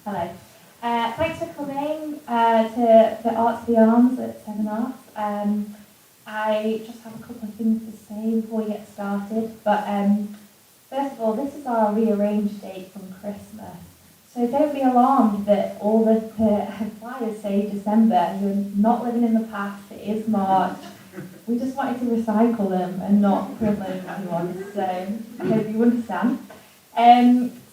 Hello. Thanks for coming to the Art of the Arms at 7.5. I just have a couple of things to say before we get started. But first of all, this is our rearranged date from Christmas. So don't be alarmed that all the flyers say December. You're not living in the past. It is March. We just wanted to recycle them and not print loads of new ones. So I hope you understand.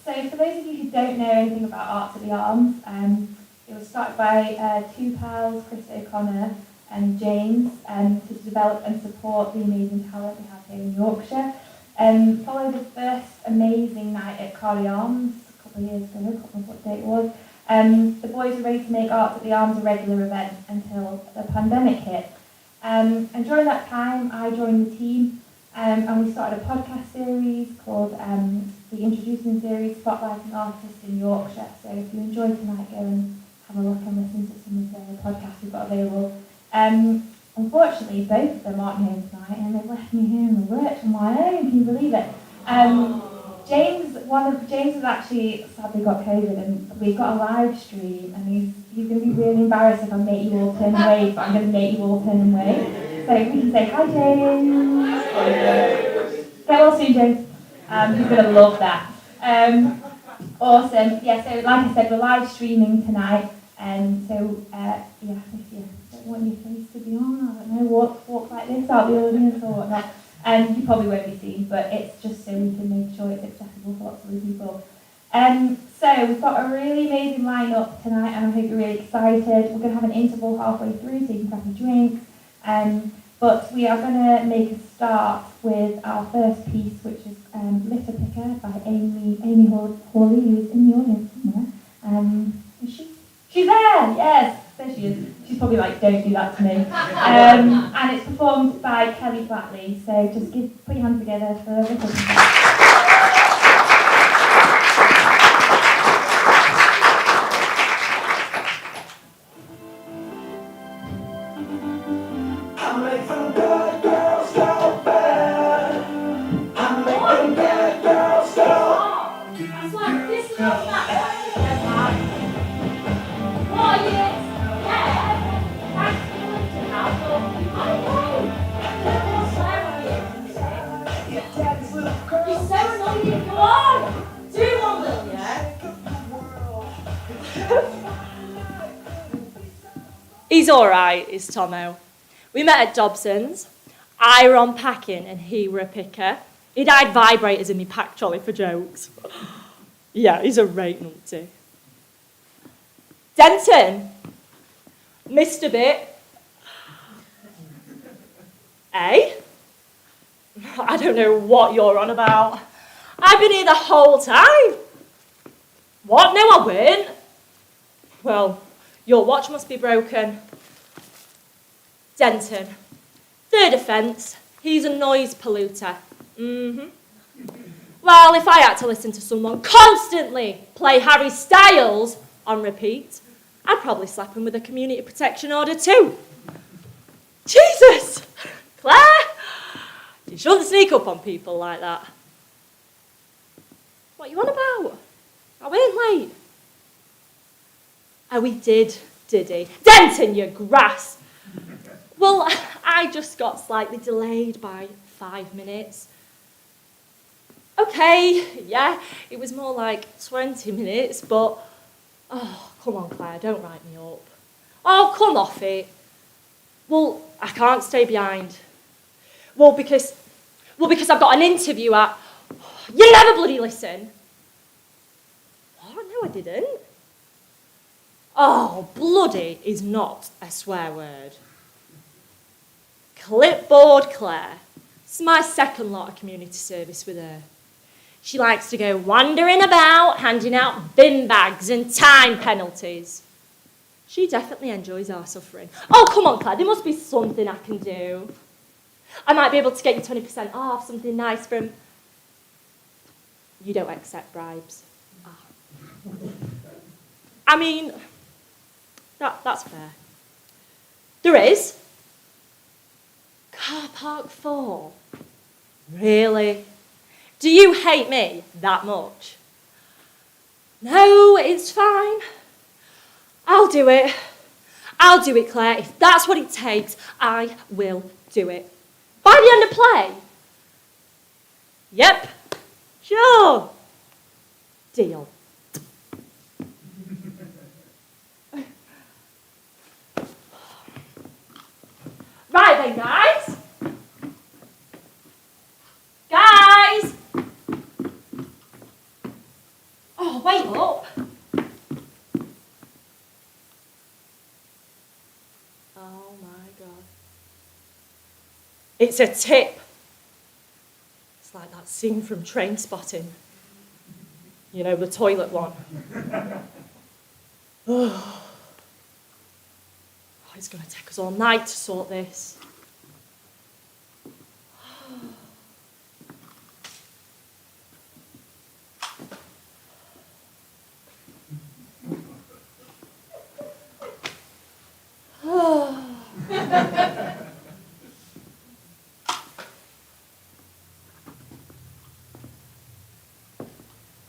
So for those of you who don't know anything about Art at the Arms, it was started by two pals, Chris O'Connor and James, to develop and support the amazing talent we have here in Yorkshire. Followed the first amazing night at Carly Arms a couple of years ago, I can't remember what date it was. The boys were ready to make Art at the Arms a regular event until the pandemic hit. And during that time, I joined the team, and we started a podcast series called the Introducing Series, Spotlighting Artists in Yorkshire. So if you enjoy tonight, go and have a look and listen to some of the podcasts we've got available. Unfortunately, both of them aren't here tonight, and they've left me here in the lurch on my own. Can you believe it? James has actually sadly got COVID, and we've got a live stream, and he's going to be really embarrassed if I make you all turn away, but I'm going to make you all turn away. So we can say hi, James. Get well soon, James. He's going to love that. Awesome. Yeah. So like I said, we're live streaming tonight, and so if you don't want your face to be on, I don't know, walk like this out the audience or whatnot. You probably won't be seen, but it's just so we can make sure it's accessible for lots of other people. So we've got a really amazing lineup tonight, and I hope you're really excited. We're going to have an interval halfway through, so you can grab a drink. But we are going to make a start with our first piece, which is Litter Picker by Amy Hawley, who is in the audience somewhere. Is she? She's there! Yes, there she is. She's probably like, don't do that to me. And it's performed by Kellie Flatley, so just put your hands together for Litter Picker. He's alright, is Tomo. We met at Dobson's. I were on packing and he were a picker. He'd hide vibrators in me pack trolley for jokes. Yeah, he's a right numpty. Denton, Mr. Bit. Eh? I don't know what you're on about. I've been here the whole time. What? No, I weren't. Well, your watch must be broken. Denton. Third offence, he's a noise polluter. Well, if I had to listen to someone constantly play Harry Styles on repeat, I'd probably slap him with a community protection order too. Jesus! Claire! You shouldn't sneak up on people like that. What are you on about? I weren't late. Oh, we did he? Denton, you grass! Well, I just got slightly delayed by 5 minutes. Okay, yeah, it was more like 20 minutes, but... Oh, come on, Claire, don't write me up. Oh, come off it. Well, I can't stay behind. Well, because I've got an interview at... You never bloody listen. What? No, I didn't. Oh, bloody is not a swear word. Clipboard Claire. It's my second lot of community service with her. She likes to go wandering about, handing out bin bags and time penalties. She definitely enjoys our suffering. Oh, come on, Claire, there must be something I can do. I might be able to get you 20% off, something nice from... You don't accept bribes. Oh. I mean, that's fair. There is. Car park 4. Really? Do you hate me that much? No, it's fine. I'll do it. I'll do it, Claire. If that's what it takes, I will do it. By the end of play? Yep. Sure. Deal. Right then, guys. Guys! Oh, wait up. Oh my God. It's a tip. It's like that scene from Train Spotting. You know, the toilet one. Oh, it's going to take us all night to sort this.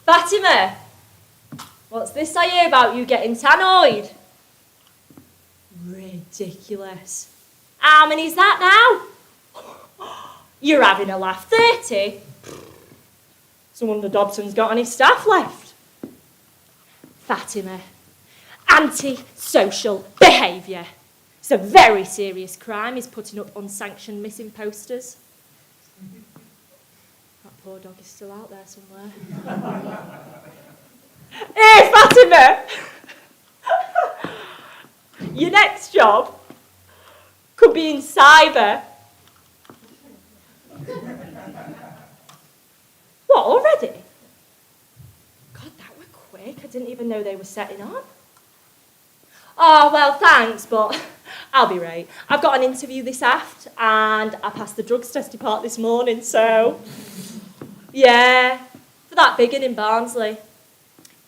Fatima, what's this I hear about you getting tannoid? Ridiculous. How many's that now? You're having a laugh, 30? It's no wonder Dobson's got any staff left. Fatima, anti-social behaviour. It's a very serious crime, is putting up unsanctioned missing posters. That poor dog is still out there somewhere. Hey, Fatima! Your next job could be in cyber. I didn't even know they were setting on. Oh, well, thanks, but I'll be right. I've got an interview this aft, and I passed the drugs testing part this morning, so... Yeah, for that biggin in Barnsley.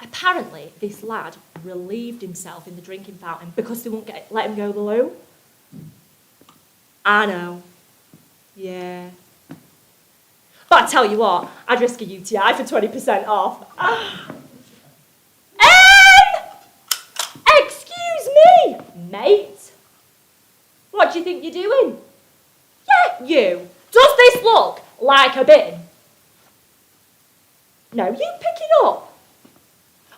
Apparently, this lad relieved himself in the drinking fountain because they won't let him go the loo. I know. Yeah. But I tell you what, I'd risk a UTI for 20% off. Excuse me, mate. What do you think you're doing? Yeah, you. Does this look like a bin? No, you pick it up.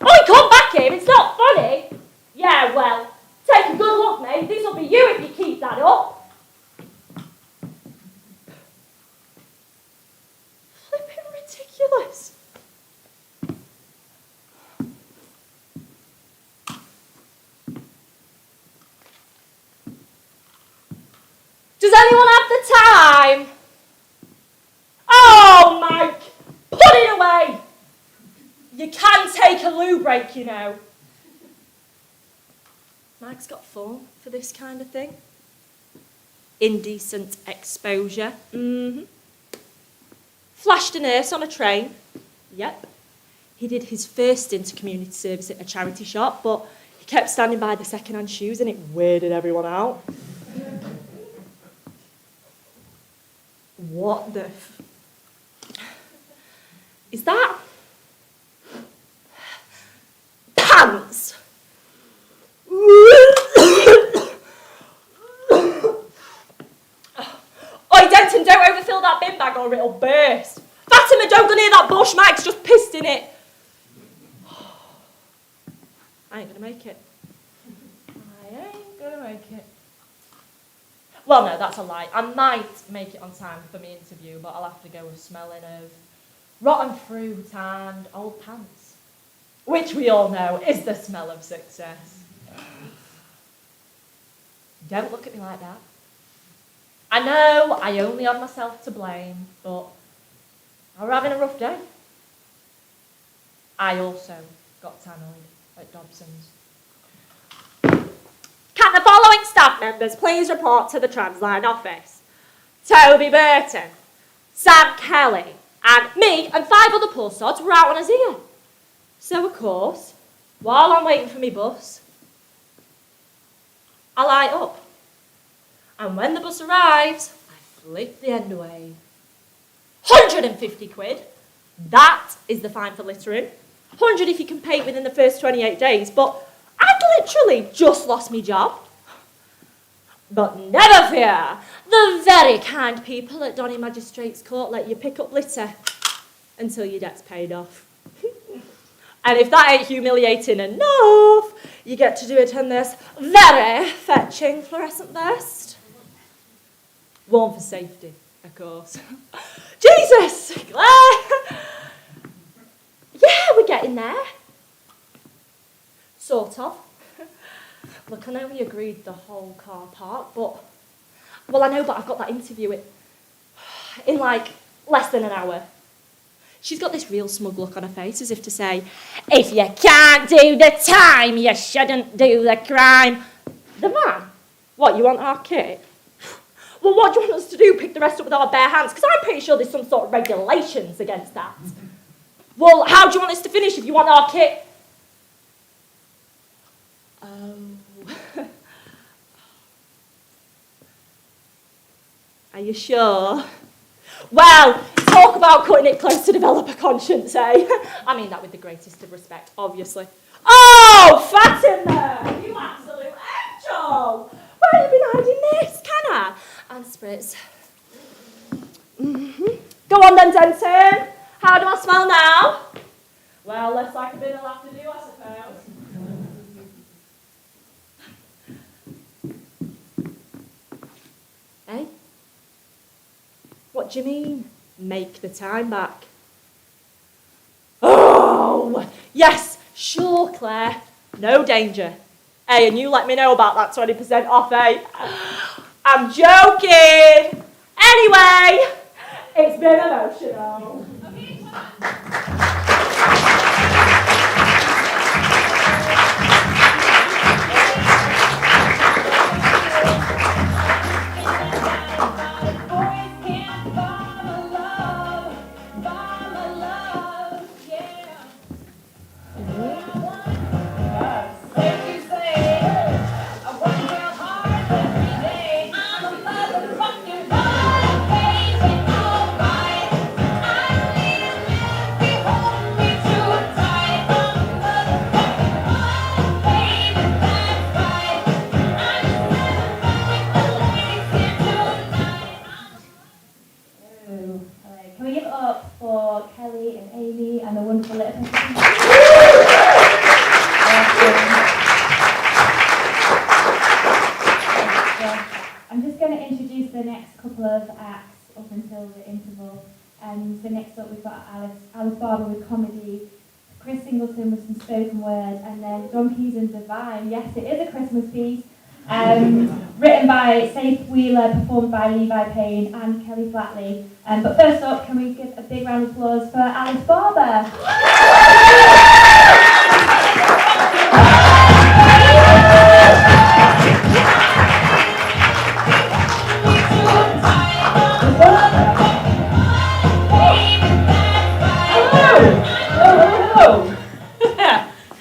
Oh, come back here, it's not funny. Yeah, well, take a good look, mate. This'll be you if you keep that up. Flipping ridiculous. Does anyone have the time? Oh, Mike, put it away. You can take a loo break, you know. Mike's got form for this kind of thing. Indecent exposure. Flashed a nurse on a train. Yep. He did his first stint of community service at a charity shop, but he kept standing by the second-hand shoes and it weirded everyone out. What the is that? Pants! Oi, Denton, don't overfill that bin bag or it'll burst. Fatima, don't go near that bush, Mike's just pissed in it. I ain't gonna make it. Well, no, that's a lie. I might make it on time for my interview, but I'll have to go with smelling of rotten fruit and old pants, which we all know is the smell of success. Don't look at me like that. I know I only have myself to blame, but we're having a rough day. I also got tannoyed at Dobson's. Can the following staff members please report to the Transline office? Toby Burton, Sam Kellie, and me and 5 other poor sods were out on us here. So, of course, while I'm waiting for my bus, I light up. And when the bus arrives, I flick the end away. 150 quid. That is the fine for littering. 100 if you can pay it within the first 28 days, but I'd literally just lost my job. But never fear, the very kind people at Donny Magistrates Court let you pick up litter until your debt's paid off. And if that ain't humiliating enough, you get to do it in this very fetching fluorescent vest. Worn for safety, of course. Jesus, Claire! Yeah, we're getting there. Sort of. Look, I know we agreed the whole car park, but... Well, I know, but I've got that interview in like, less than an hour. She's got this real smug look on her face, as if to say, if you can't do the time, you shouldn't do the crime. The man? What, you want our kit? Well, what do you want us to do, pick the rest up with our bare hands? Because I'm pretty sure there's some sort of regulations against that. Well, how do you want us to finish if you want our kit? Oh. Are you sure? Well, talk about cutting it close to develop a conscience, eh? I mean that with the greatest of respect, obviously. Oh, Fatima! You absolute angel! Where have you been hiding this? Can I? And spritz. Go on then, Denton. How do I smell now? Well, less like a bit I'll have to do, I suppose. Eh? What do you mean, make the time back? Oh, yes, sure, Claire. No danger. Hey, and you let me know about that 20% off, eh? I'm joking. Anyway, it's been emotional. Alice Barber with comedy, Chris Singleton with some spoken word, and then Donkeys and Divine. Yes, it is a Christmas piece. Written by Saeth performed by Levi, Payne and Kellie Flatley. But first up, can we give a big round of applause for Alice Barber?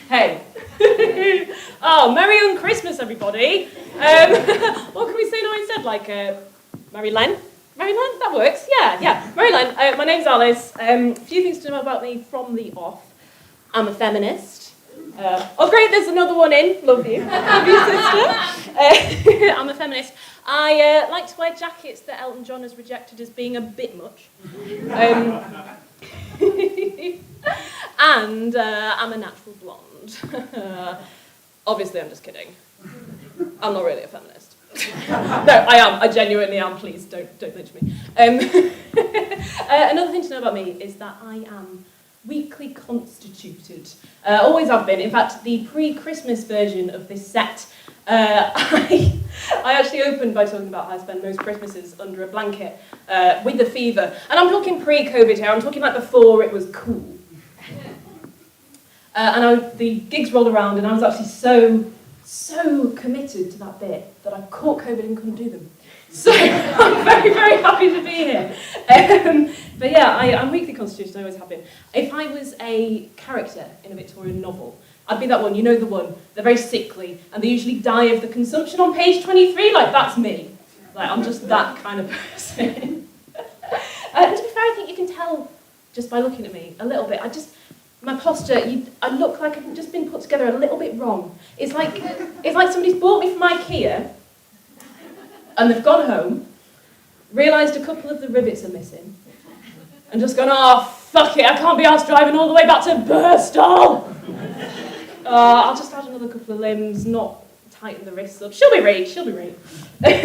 Hey. Oh, Merry on Christmas, everybody. What can we say now instead? Like, Mary Len? Mary Len? That works. Yeah. Mary Len. My name's Alice. A few things to know about me from the off. I'm a feminist. Oh, great, there's another one in. Love you. Love you, sister. I'm a feminist. I like to wear jackets that Elton John has rejected as being a bit much. And I'm a natural blonde. Obviously, I'm just kidding. I'm not really a feminist. No, I am. I genuinely am. Please, don't lynch me. Another thing to know about me is that I am weakly constituted. Always have been. In fact, the pre-Christmas version of this set, I actually opened by talking about how I spend most Christmases under a blanket with a fever. And I'm talking pre-COVID here. I'm talking like before it was cool. The gigs rolled around, and I was actually so committed to that bit that I caught COVID and couldn't do them. So I'm very, very happy to be here. But yeah, I'm weakly constituted, I always have been. If I was a character in a Victorian novel, I'd be that one, you know the one. They're very sickly, and they usually die of the consumption on page 23, like that's me. Like, I'm just that kind of person. And to be fair, I think you can tell just by looking at me a little bit. My posture, I look like I've just been put together a little bit wrong. It's like somebody's bought me from IKEA, and they've gone home, realised a couple of the rivets are missing, and just gone, oh, fuck it, I can't be arsed driving all the way back to Bristol. I'll just add another couple of limbs, not tighten the wrists up. She'll be right. But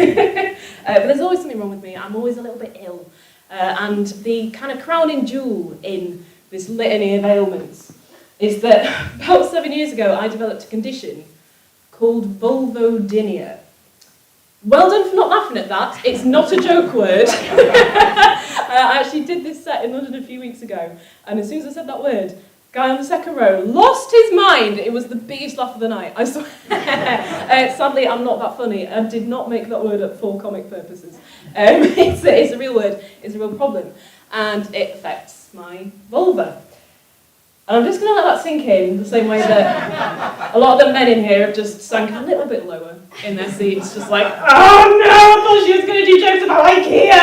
there's always something wrong with me. I'm always a little bit ill. And the kind of crowning jewel in this litany of ailments is that about 7 years ago I developed a condition called vulvodynia. Well done for not laughing at that. It's not a joke word. I actually did this set in London a few weeks ago, and as soon as I said that word, guy on the second row lost his mind. It was the biggest laugh of the night, I swear. Sadly, I'm not that funny. I did not make that word up for comic purposes. It's a real word. It's a real problem, and it affects my vulva. And I'm just going to let that sink in, the same way that a lot of the men in here have just sank a little bit lower in their seats, just like, oh no, I thought she was going to do jokes about IKEA!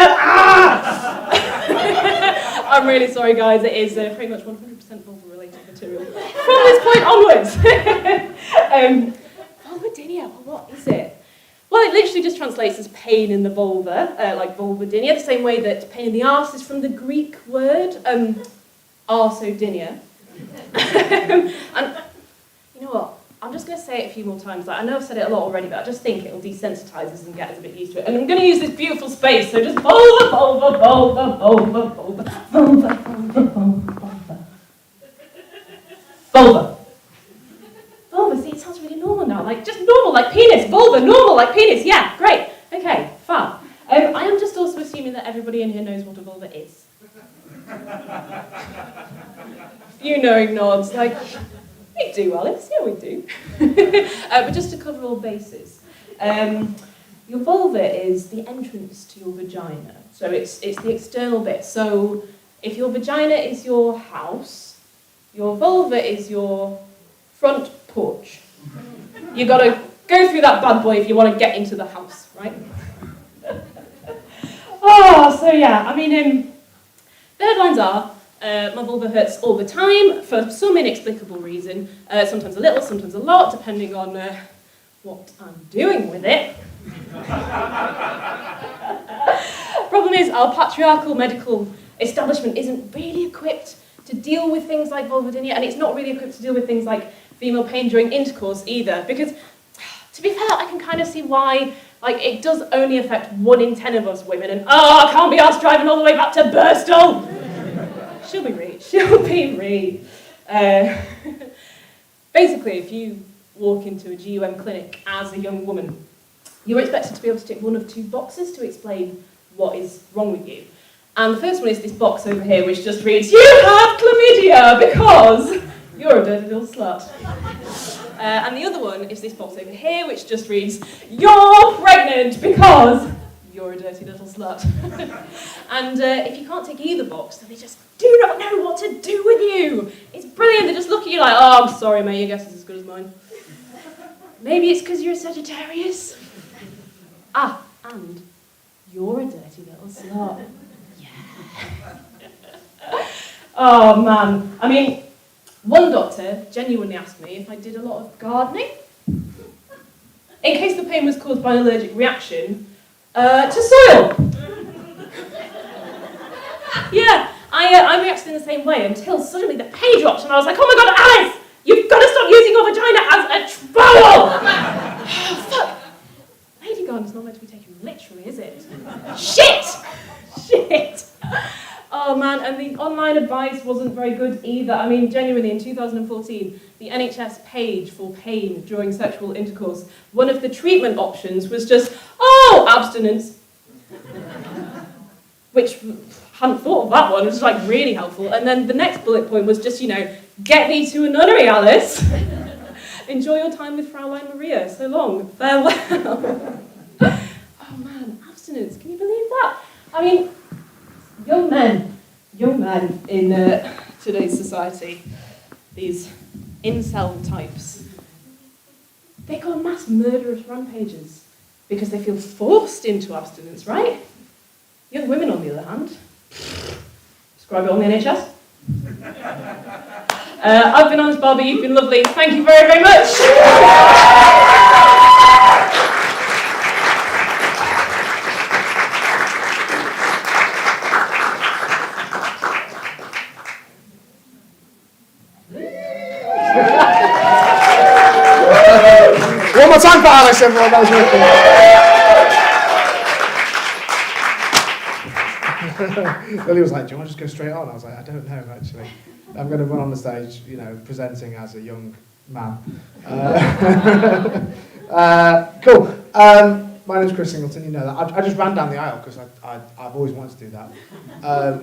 I'm really sorry, guys. It is pretty much 100% vulva-related material from this point onwards. Vulvodynia, well, what is it? Well, it literally just translates as pain in the vulva, like vulvodynia, the same way that pain in the arse is from the Greek word arsodynia. And you know what? I'm just going to say it a few more times. Like, I know I've said it a lot already, but I just think it'll desensitize us and get us a bit used to it. And I'm going to use this beautiful space, so just vulva, vulva, vulva, vulva, vulva, vulva, vulva, vulva. Vulva. Vulva, see, it sounds really normal now. Like, just normal, like penis. Vulva, normal, like penis. Yeah, great. Okay, fab. I am just also assuming that everybody in here knows what a vulva is. You knowing nods, like, we do, Alice, yeah, we do. But just to cover all bases, your vulva is the entrance to your vagina. So it's the external bit. So if your vagina is your house, your vulva is your front porch. You got to go through that bad boy if you want to get into the house, right? So yeah, I mean, the headlines are, my vulva hurts all the time for some inexplicable reason. Sometimes a little, sometimes a lot, depending on what I'm doing with it. Problem is, our patriarchal medical establishment isn't really equipped to deal with things like vulvodynia, and it's not really equipped to deal with things like female pain during intercourse either, because, to be fair, I can kind of see why. Like, it does only affect 1 in 10 of us women, and I can't be arsed driving all the way back to Bristol. She'll be re. Basically, if you walk into a GUM clinic as a young woman, you're expected to be able to tick one of two boxes to explain what is wrong with you. And the first one is this box over here, which just reads, "You have chlamydia because you're a dirty little slut." And the other one is this box over here, which just reads, "You're pregnant because you're a dirty little slut." And if you can't tick either box, then they just do not know what to do with you. It's brilliant. They just look at you like, "Oh, I'm sorry, mate, your guess is as good as mine." Maybe it's because you're a Sagittarius. Ah, and you're a dirty little slut. Oh man, I mean, one doctor genuinely asked me if I did a lot of gardening. In case the pain was caused by an allergic reaction to soil. Yeah, I reacted in the same way until suddenly the penny dropped and I was like, "Oh my god, Alice! You've got to stop using your vagina as a trowel!" Oh, fuck! Lady garden's not meant to be taken literally, is it? Shit! Oh man, and the online advice wasn't very good either. I mean, genuinely, in 2014, the NHS page for pain during sexual intercourse, one of the treatment options was just, "Oh, abstinence." Which, hadn't thought of that one, it was like really helpful. And then the next bullet point was just, "Get thee to a nunnery, Alice. Enjoy your time with Fraulein Maria. So long. Farewell." Oh man, abstinence, can you believe that? I mean, young men in today's society, these incel types, they go on mass murderous rampages because they feel forced into abstinence, right? Young women, on the other hand, describe it on the NHS. I've been honest, Barber, you've been lovely. Thank you very, very much. One more time for Alice, everyone. That was really cool. Lily was like, "Do you want to just go straight on?" I was like, "I don't know, actually. I'm going to run on the stage, presenting as a young man." Cool. My name's Chris Singleton, you know that. I just ran down the aisle because I've always wanted to do that.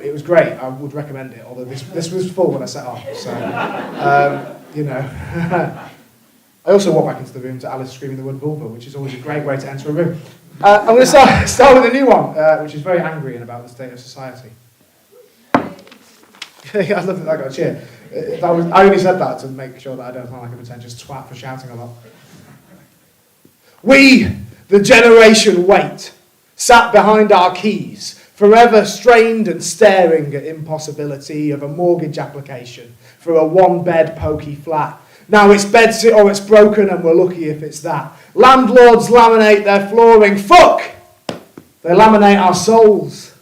It was great. I would recommend it, although this was full when I set off. So, I also walked back into the room to Alice screaming the word vulva, which is always a great way to enter a room. I'm going to start with a new one, which is very angry and about the state of society. I love that I got a cheer. I only said that to make sure that I don't sound like a pretentious twat for shouting a lot. We, the generation wait, sat behind our keys, forever strained and staring at impossibility of a mortgage application for a one-bed pokey flat. Now it's bedsit or it's broken and we're lucky if it's that. Landlords laminate their flooring. Fuck! They laminate our souls.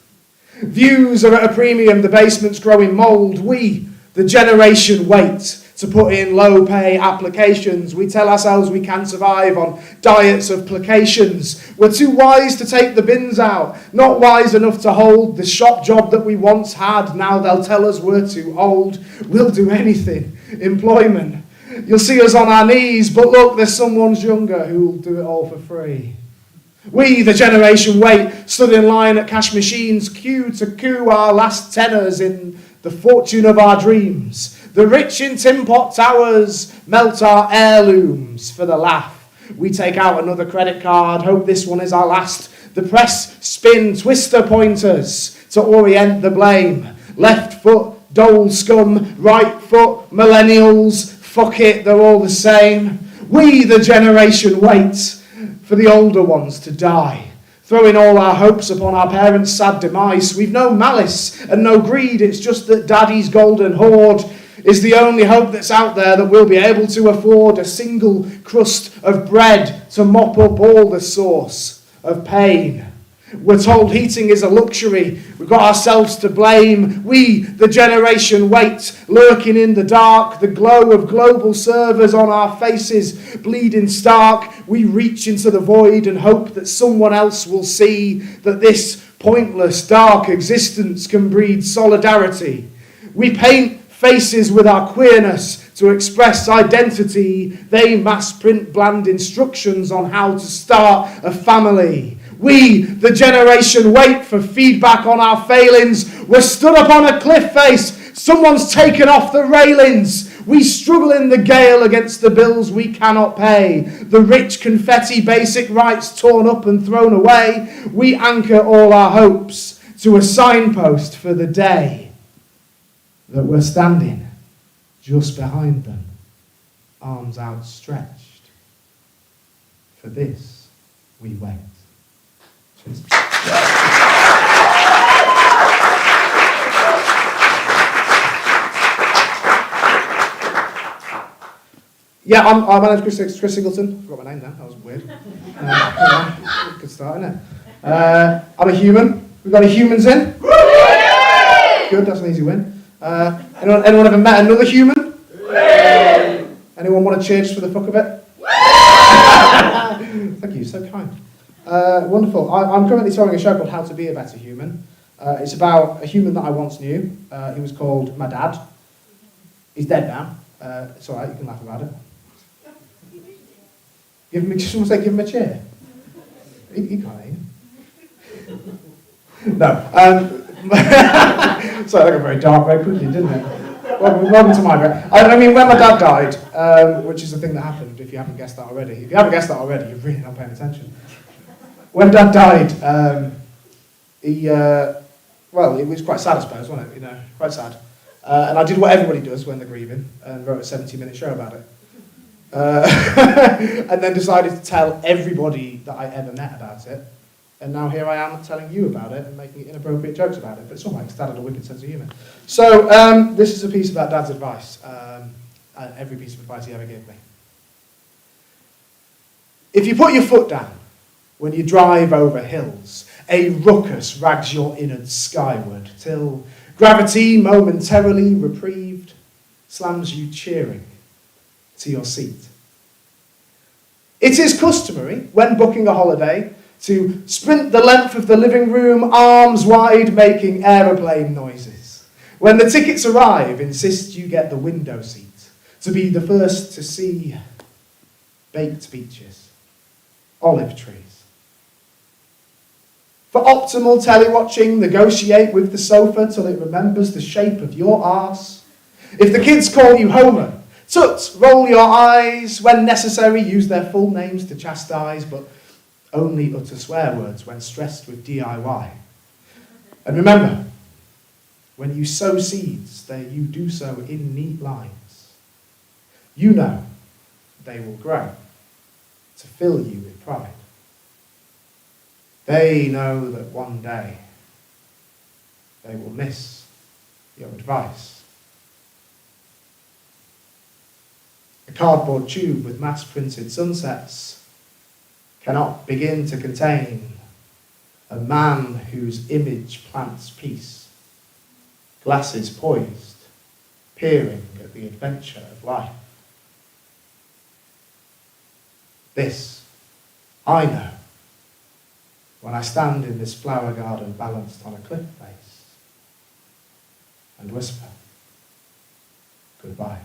Views are at a premium, the basement's growing mould. We, the generation, wait to put in low-pay applications. We tell ourselves we can survive on diets of placations. We're too wise to take the bins out, not wise enough to hold the shop job that we once had. Now they'll tell us we're too old. We'll do anything. Employment. You'll see us on our knees, but look, there's someone younger who'll do it all for free. We, the generation wait, stood in line at cash machines, queue to coo our last tenors in the fortune of our dreams. The rich in tin pot towers melt our heirlooms for the laugh. We take out another credit card, hope this one is our last. The press spin twister pointers to orient the blame. Left foot, dole scum, right foot, millennials. Fuck it, they're all the same. We, the generation, wait for the older ones to die. Throwing all our hopes upon our parents' sad demise. We've no malice and no greed. It's just that daddy's golden hoard is the only hope that's out there that we'll be able to afford a single crust of bread to mop up all the source of pain. We're told heating is a luxury. We've got ourselves to blame. We, the generation, wait, lurking in the dark. The glow of global servers on our faces, bleeding stark. We reach into the void and hope that someone else will see that this pointless, dark existence can breed solidarity. We paint faces with our queerness to express identity. They mass print bland instructions on how to start a family. We, the generation, wait for feedback on our failings. We're stood up on a cliff face. Someone's taken off the railings. We struggle in the gale against the bills we cannot pay. The rich confetti basic rights torn up and thrown away. We anchor all our hopes to a signpost for the day that we're standing just behind them, arms outstretched. For this, we wait. Cheers. Yeah, my name's Chris Singleton. I forgot my name now, that was weird. Good start, isn't it? I'm a human. We've got any humans in? Good, that's an easy win. Anyone ever met another human? Anyone want to cheer just for the fuck of it? Thank you, so kind. Wonderful. I'm currently touring a show called How to Be a Better Human. It's about a human that I once knew. He was called my dad. He's dead now. It's alright, you can laugh about it. Give him a cheer. He can't hear. No. Sorry, that got very dark very quickly, didn't it? Welcome to my bit. I mean, when my dad died, which is the thing that happened, if you haven't guessed that already. If you haven't guessed that already, you're really not paying attention. When Dad died, it was quite sad, I suppose, wasn't it? You know, quite sad. And I did what everybody does when they're grieving, and wrote a 70-minute show about it. And then decided to tell everybody that I ever met about it. And now here I am telling you about it and making inappropriate jokes about it. But it's all right, because Dad had a wicked sense of humour. So this is a piece about Dad's advice, and every piece of advice he ever gave me. If you put your foot down when you drive over hills, a ruckus rags your innards skyward, till gravity, momentarily reprieved, slams you cheering to your seat. It is customary, when booking a holiday, to sprint the length of the living room, arms wide, making aeroplane noises. When the tickets arrive, insist you get the window seat, to be the first to see baked beaches, olive trees. For optimal telly-watching, negotiate with the sofa till it remembers the shape of your arse. If the kids call you Homer, tut, roll your eyes. When necessary, use their full names to chastise, but only utter swear words when stressed with DIY. And remember, when you sow seeds, you do so in neat lines. You know they will grow to fill you with pride. They know that one day they will miss your advice. A cardboard tube with mass-printed sunsets cannot begin to contain a man whose image plants peace, glasses poised, peering at the adventure of life. This I know when I stand in this flower garden balanced on a cliff face and whisper goodbye.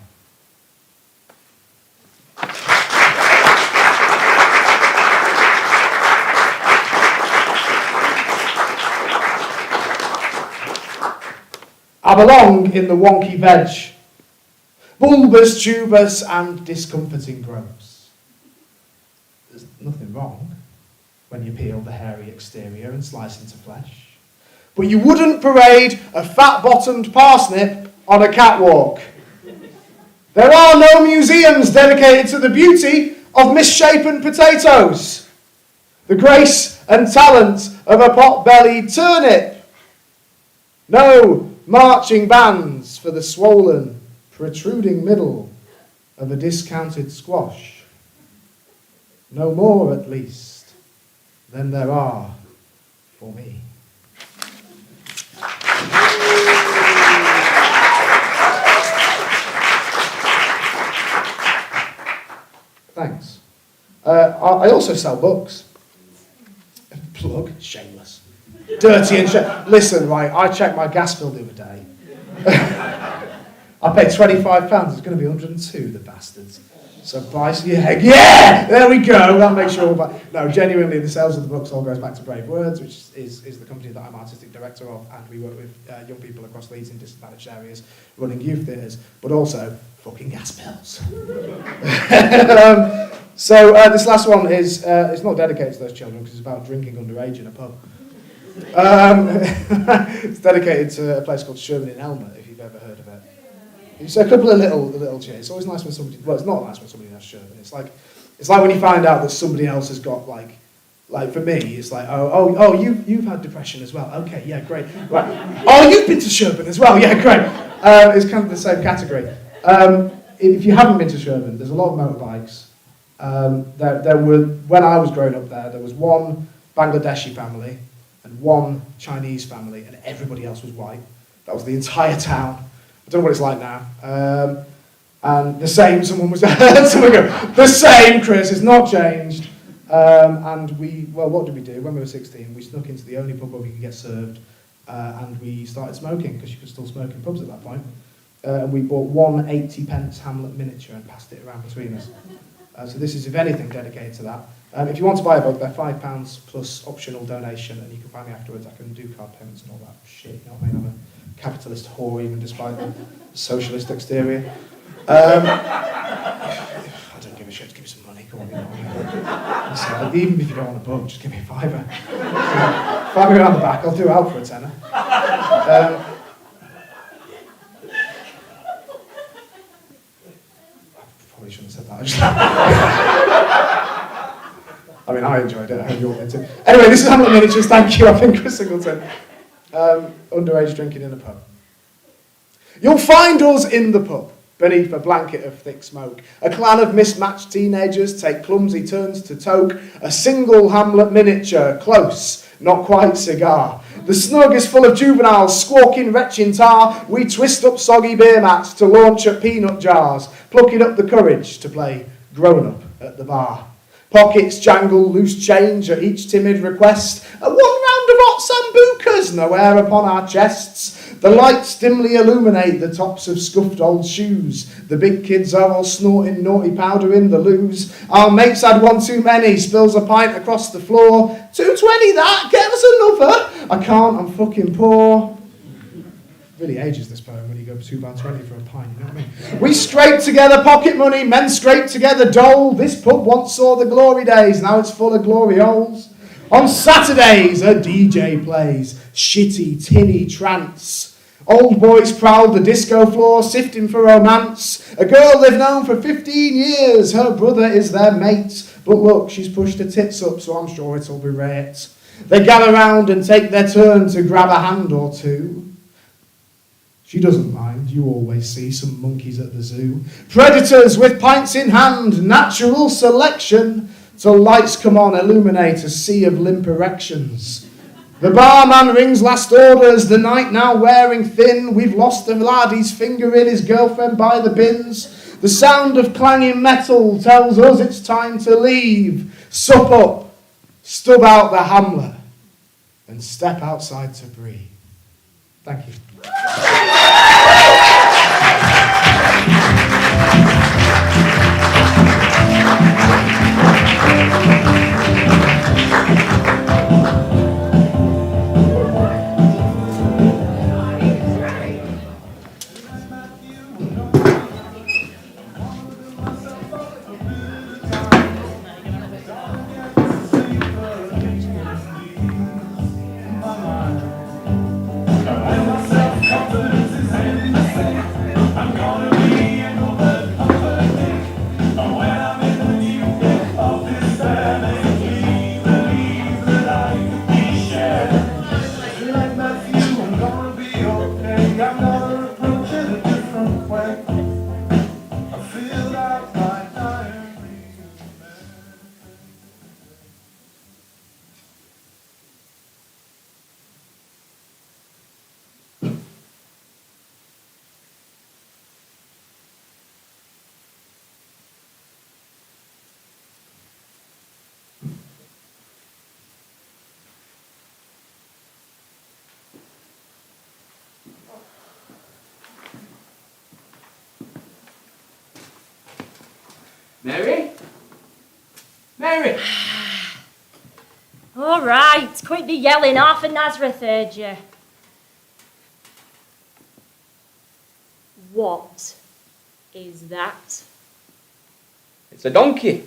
I belong in the wonky veg, bulbous, tubous, and discomforting growths. There's nothing wrong when you peel the hairy exterior and slice into flesh. But you wouldn't parade a fat-bottomed parsnip on a catwalk. There are no museums dedicated to the beauty of misshapen potatoes, the grace and talent of a pot-bellied turnip. No marching bands for the swollen, protruding middle of a discounted squash. No more, at least, than there are for me. Thanks. I also sell books. Plug, shameless. Dirty and Listen, right, I checked my gas bill the other day. I paid £25. It's going to be 102, the bastards. So buy some your egg. Yeah! There we go. That makes you all buy. No, genuinely, the sales of the books all goes back to Brave Words, which is the company that I'm artistic director of, and we work with young people across Leeds in disadvantaged areas running youth theatres, but also fucking gas bills. So this last one is it's not dedicated to those children because it's about drinking underage in a pub. It's dedicated to a place called Sherman in Elmet, if you've ever heard of it. So a couple of little cheers. It's always nice when somebody. Well, it's not nice when somebody knows Sherman. It's like when you find out that somebody else has got like for me, it's like you've had depression as well. Okay, yeah, great. Right. Oh, you've been to Sherman as well. Yeah, great. It's kind of the same category. If you haven't been to Sherman, there's a lot of motorbikes. There were, when I was growing up there was one Bangladeshi family and one Chinese family, and everybody else was white. That was the entire town. I don't know what it's like now. And the same, someone go, the same, Chris, it's not changed. And what did we do? When we were 16, we snuck into the only pub where we could get served, and we started smoking, because you could still smoke in pubs at that point. And we bought one 80p Hamlet miniature and passed it around between us. So this is, if anything, dedicated to that. If you want to buy a book, they're £5 plus optional donation, and you can find me afterwards. I can do card payments and all that shit, you know what I mean? I'm a capitalist whore, even despite the socialist exterior. I don't give a shit, just give me some money, come on, you know what I mean? So, even if you don't want a book, just give me a fiver. Find me around the back, I'll do out for a tenner. Probably shouldn't have said that, actually. I mean, I enjoyed it, I hope you all did too. Anyway, this is Hamlet Miniatures, thank you, I've been Chris Singleton. Underage drinking in a pub. You'll find us in the pub, beneath a blanket of thick smoke. A clan of mismatched teenagers take clumsy turns to toke a single Hamlet miniature, close, not quite cigar. The snug is full of juveniles, squawking retching tar. We twist up soggy beer mats to launch at peanut jars, plucking up the courage to play grown-up at the bar. Pockets jangle loose change at each timid request. A one round of hot sambucas, no air upon our chests. The lights dimly illuminate the tops of scuffed old shoes. The big kids are all snorting naughty powder in the loos. Our mates had one too many, spills a pint across the floor. 2.20 that, get us another. I can't, I'm fucking poor. Really ages this poem when you go £2.20 for a pint, you know what I mean? We scrape together pocket money, men scrape together dole. This pub once saw the glory days, now it's full of glory holes. On Saturdays, a DJ plays shitty, tinny trance. Old boys prowl the disco floor, sifting for romance. A girl they've known for 15 years, her brother is their mate. But look, she's pushed her tits up, so I'm sure it'll be right. They gather round and take their turn to grab a hand or two. She doesn't mind, you always see some monkeys at the zoo. Predators with pints in hand, natural selection. Till lights come on, illuminate a sea of limp erections. The barman rings last orders, the night now wearing thin. We've lost the laddie's finger in his girlfriend by the bins. The sound of clanging metal tells us it's time to leave. Sup up, stub out the Hamlet, and step outside to breathe. Thank you. I'm gonna be Mary? Mary! All right, quit the yelling. Half of Nazareth heard you. What is that? It's a donkey.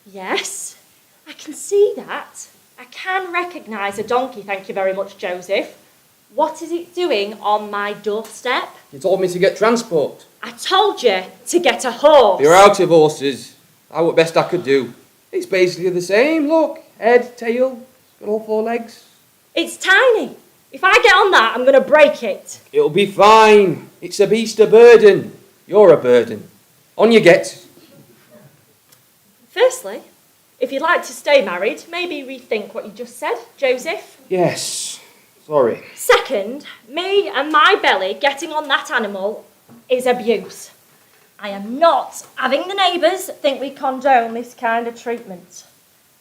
Yes, I can see that. I can recognise a donkey, thank you very much, Joseph. What is it doing on my doorstep? You told me to get transport. I told you to get a horse. You're out of horses. I what best I could do. It's basically the same. Look, head, tail, got all 4 legs. It's tiny. If I get on that, I'm going to break it. It'll be fine. It's a beast of burden. You're a burden. On you get. Firstly, if you'd like to stay married, maybe rethink what you just said, Joseph. Yes. Sorry. Second, me and my belly getting on that animal is abuse. I am not having the neighbours think we condone this kind of treatment.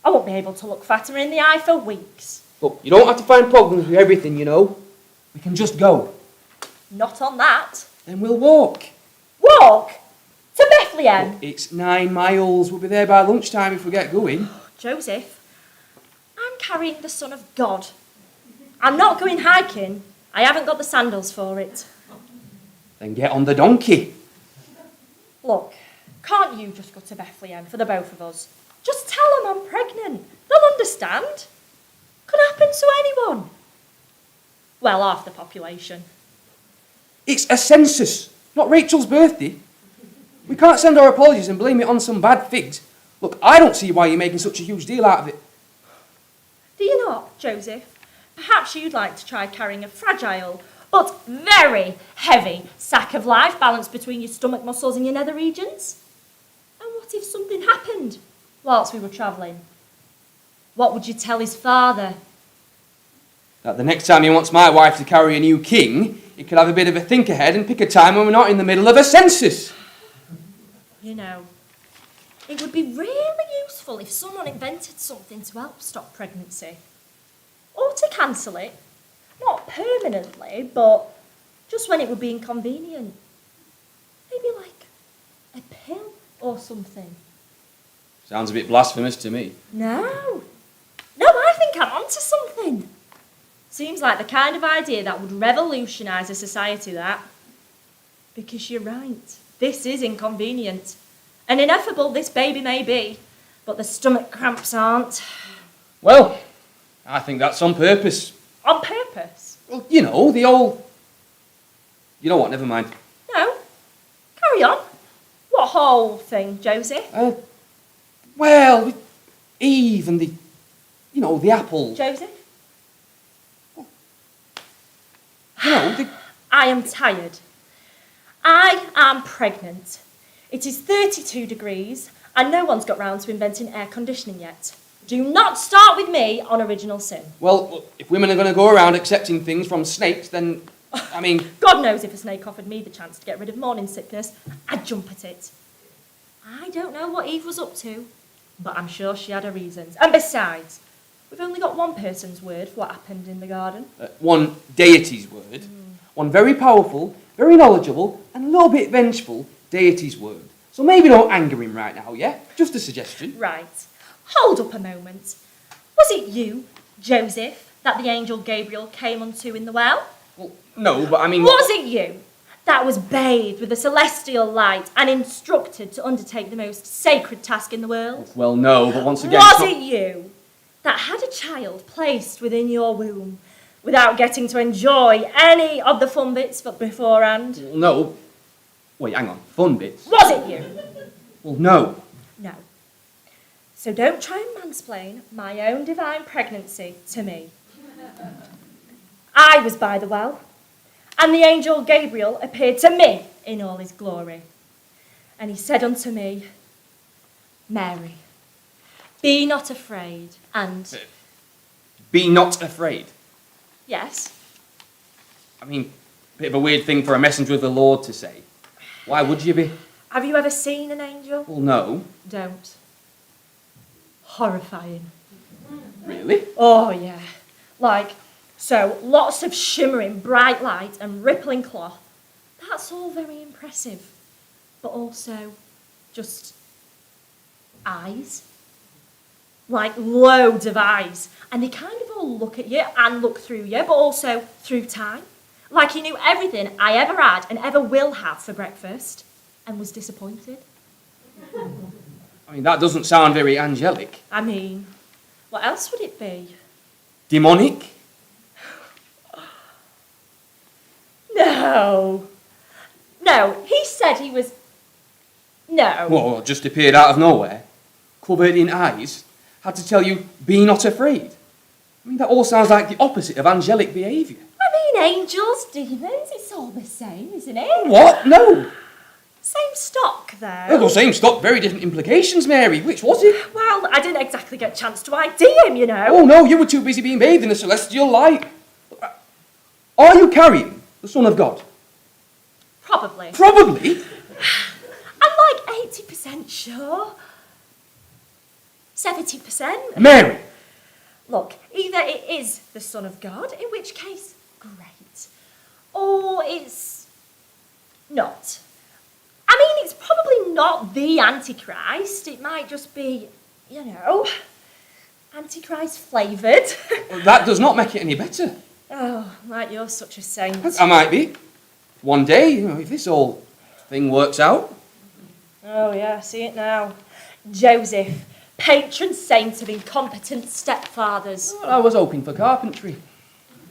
I won't be able to look fatter in the eye for weeks. Look, you don't have to find problems with everything, you know. We can just go. Not on that. Then we'll walk. Walk? To Bethlehem? Look, it's 9 miles. We'll be there by lunchtime if we get going. Joseph, I'm carrying the Son of God. I'm not going hiking. I haven't got the sandals for it. Then get on the donkey. Look, can't you just go to Bethlehem for the both of us? Just tell them I'm pregnant. They'll understand. Could happen to anyone. Well, half the population. It's a census, not Rachel's birthday. We can't send our apologies and blame it on some bad figs. Look, I don't see why you're making such a huge deal out of it. Do you not, Joseph? Perhaps you'd like to try carrying a fragile but very heavy sack of life balanced between your stomach muscles and your nether regions? And what if something happened whilst we were travelling? What would you tell his father? That the next time he wants my wife to carry a new king, he could have a bit of a think ahead and pick a time when we're not in the middle of a census. You know, it would be really useful if someone invented something to help stop pregnancy. Or to cancel it. Not permanently, but just when it would be inconvenient. Maybe like a pill or something. Sounds a bit blasphemous to me. No, I think I'm onto something. Seems like the kind of idea that would revolutionise a society, that. Because you're right, this is inconvenient. And ineffable this baby may be, but the stomach cramps aren't. Well, I think that's on purpose. On purpose? Well, you know, the old... You know what, never mind. No, carry on. What whole thing, Joseph? Well, Eve and the... You know, the apple. Joseph? You know, the... I am tired. I am pregnant. It is 32 degrees and no one's got round to inventing air conditioning yet. Do not start with me on original sin. Well, look, if women are going to go around accepting things from snakes, then, I mean... God knows if a snake offered me the chance to get rid of morning sickness, I'd jump at it. I don't know what Eve was up to, but I'm sure she had her reasons. And besides, we've only got one person's word for what happened in the garden. One deity's word. One very powerful, very knowledgeable, and a little bit vengeful deity's word. So maybe don't anger him right now, yeah? Just a suggestion. Right. Hold up a moment. Was it you, Joseph, that the angel Gabriel came unto in the well? Well, no, but I mean... Was it you that was bathed with the celestial light and instructed to undertake the most sacred task in the world? Well, no, but once again... Was it you that had a child placed within your womb without getting to enjoy any of the fun bits beforehand? No. Wait, hang on. Fun bits? Was it you? Well, no. No. So don't try and mansplain my own divine pregnancy to me. I was by the well, and the angel Gabriel appeared to me in all his glory. And he said unto me, Mary, be not afraid, and... Be not afraid? Yes? I mean, bit of a weird thing for a messenger of the Lord to say. Why would you be? Have you ever seen an angel? Well, no. Don't. Horrifying. Really? Oh, yeah. So lots of shimmering bright light and rippling cloth. That's all very impressive. But also just eyes. Like loads of eyes. And they kind of all look at you and look through you, but also through time. Like he knew everything I ever had and ever will have for breakfast and was disappointed. I mean, that doesn't sound very angelic. I mean, what else would it be? Demonic? No. No, he said he was... No. Well, just appeared out of nowhere. Covered in eyes. Had to tell you, be not afraid. I mean, that all sounds like the opposite of angelic behaviour. I mean, angels, demons, it's all the same, isn't it? What? No. Same stock, though. Well, same stock, very different implications, Mary. Which was it? Well, I didn't exactly get a chance to ID him, you know. Oh, no, you were too busy being bathed in the celestial light. Are you carrying the Son of God? Probably. Probably. I'm like 80% sure. 70%. Mary. Look, either it is the Son of God, in which case, great. Or it's not. I mean, it's probably not the Antichrist. It might just be, you know, Antichrist flavoured. Well, that does not make it any better. Oh, like you're such a saint. I might be. One day, you know, if this whole thing works out. Oh, yeah, I see it now. Joseph, patron saint of incompetent stepfathers. Well, I was hoping for carpentry.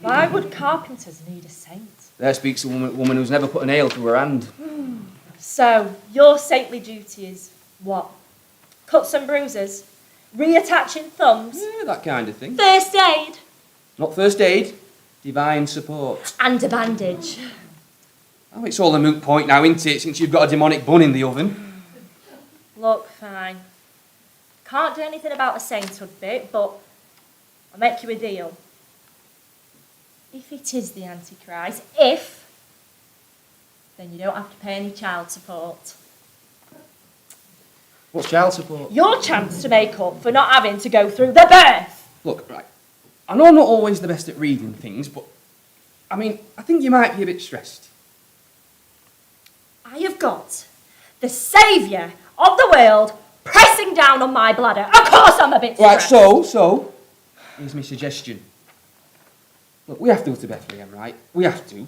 Why would carpenters need a saint? There speaks a woman who's never put a nail through her hand. So, your saintly duty is what? Cuts and bruises? Reattaching thumbs? Yeah, that kind of thing. First aid? Not first aid, divine support. And a bandage. Oh, it's all a moot point now, isn't it, since you've got a demonic bun in the oven? Look, fine. Can't do anything about the sainthood bit, but I'll make you a deal. If it is the Antichrist, then you don't have to pay any child support. What's child support? Your chance to make up for not having to go through the birth. Look, right, I know I'm not always the best at reading things, but, I mean, I think you might be a bit stressed. I have got the saviour of the world pressing down on my bladder. Of course I'm a bit stressed. Right, so, here's my suggestion. Look, we have to go to Bethlehem, right? We have to.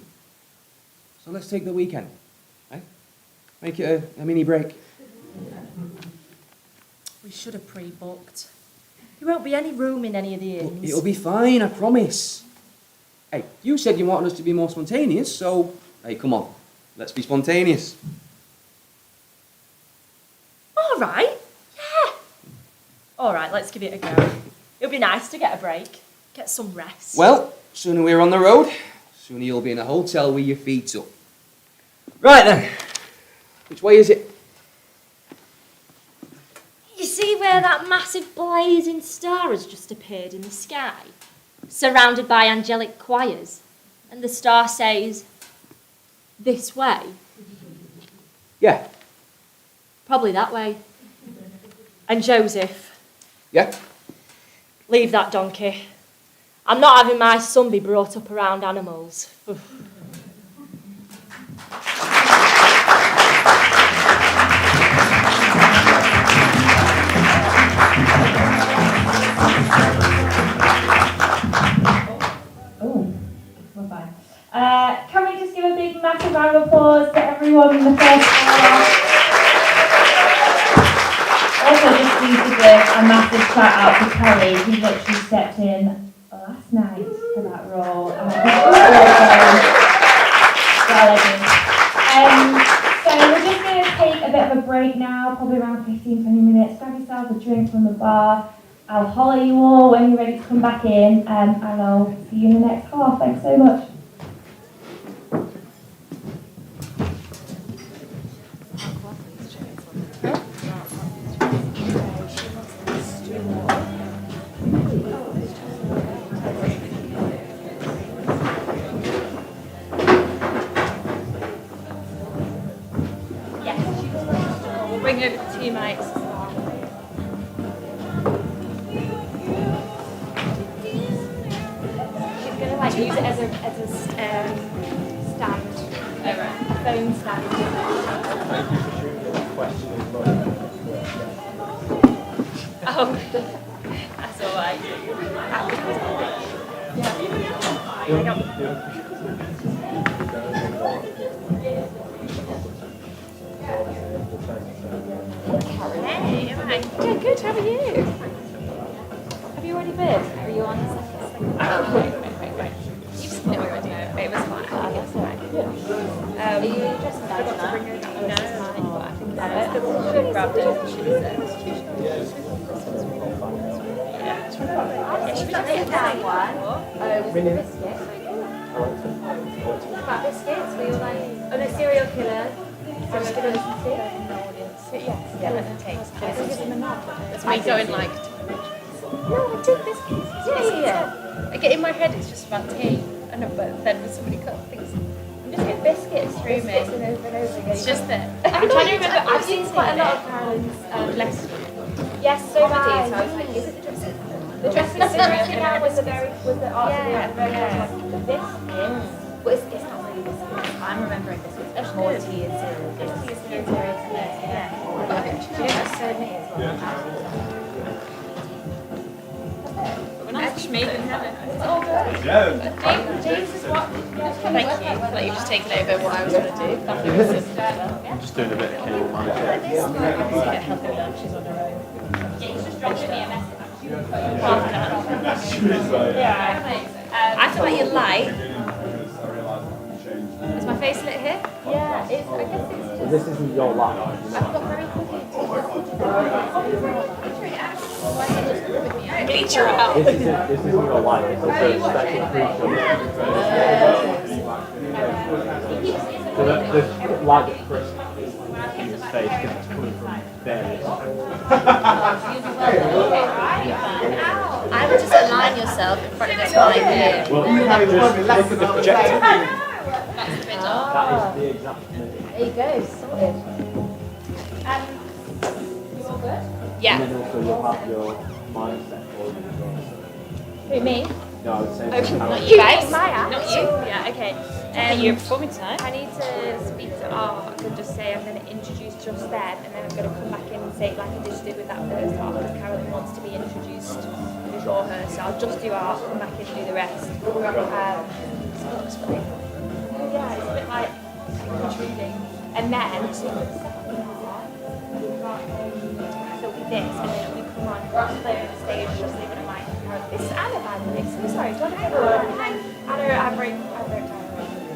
So let's take the weekend, eh? Make it a mini break. We should have pre-booked. There won't be any room in any of the Look, inns. it'll be fine, I promise. Hey, you said you wanted us to be more spontaneous, so, hey, come on. Let's be spontaneous. All right, yeah. All right, let's give it a go. It'll be nice to get a break, get some rest. Well, sooner we're on the road, sooner you'll be in a hotel with your feet up. Right then, which way is it? You see where that massive blazing star has just appeared in the sky? Surrounded by angelic choirs. And the star says, this way. Yeah. Probably that way. And Joseph, Yeah? leave that donkey. I'm not having my son be brought up around animals. Oof. Oh, we're fine. Can we just give a big massive round of applause to everyone in the first hour? Also, just need to give a massive shout out to Kellie, who literally stepped in last night for that role. So we're just going to take a bit of a break now, probably around 15-20 minutes. Grab yourself a drink from the bar. I'll holler you all when you're ready to come back in, and I'll see you in the next half. Thanks so much. Bring over the two mics. She's going to like use it as a stand. Phone stand. That's all right. Hey, am I? Yeah, good. How are you? Have you already been? Are you on the second? Oh, wait. You've seen it already. It was fine. I guess so. Are you interested in that? To bring her to no, it's fine, but I think that it. should have grabbed it. Should we just eat that one? Oh, Really? biscuits. About biscuits, we were like, oh no, serial killer. Serial killer listen to? Yes, yeah, let them taste. That's me going like, no, I did biscuits. Yeah. I get in my head it's just about tea. I know, but then when somebody cut things, I'm just getting biscuits through me. And over and over again. It's just that. I'm trying to remember, I've seen quite a lot of Carolyn's lessons. Yes, so comedy, so I was like, is it the dressing? The dressing now was the art of the biscuits. But it's not really biscuits. I'm remembering biscuits. It's more tea and cereal. It's tea and cereal. Yeah. She did so many as well. We're not schmeeging, have it? It's all good. James is what? Thank you. I thought you just taken over what I was going to do. I'm just doing a bit of cake management. She's on her own. Yeah, he's just dropping me a message. I feel like you're light. Is my face lit here? Yeah, I guess it's just... This isn't your life. I've got very cooking. Bleach her out. This isn't your life. It's a special crucial. So the lad at Chris in his face because it's coming from various. I would just align yourself in front of this line here. Well, you have just look at the projector. That's the middle. That is the exact middle. There you go, sorted. You all good? Yeah. And then also you'll have your mindset for it as well. Who, me? No, I would say Not you guys. Maya. Not you. Yeah, okay. You're performing tonight. I need to speak to Art and just say I'm going to introduce just them and then I'm going to come back in and say like I just did with that first half because Carolyn wants to be introduced before her. So I'll just do Art, come back in and do the rest. So that was funny. Yeah, it's a bit like intriguing. And then so the second half, we've got so with this and then we come on clear the stage, just leaving it like this is Anna by the way. So sorry, do you want to go on? Anna, I've wrote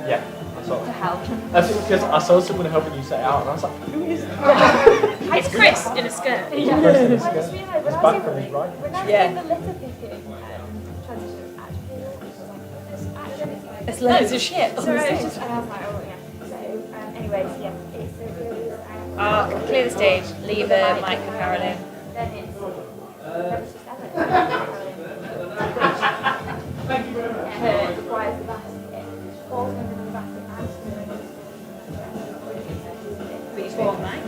yeah, I saw to it. help. That's because I saw someone helping you say it out and I was like, who is that? It's Chris in a skirt. Yeah. Chris in a I just skirt. realised His when I back was from his right. when I was Yeah. in the litter picking transition, actually, There's loads of shit. so I was just, and I was like, oh yeah. So, anyways, yeah, it's so good. Clear the stage, leave the mic for Carolyn. Then it's just Emmet. Thank you very much. Her requires the basket. Falls under the basket and Please hold the mic.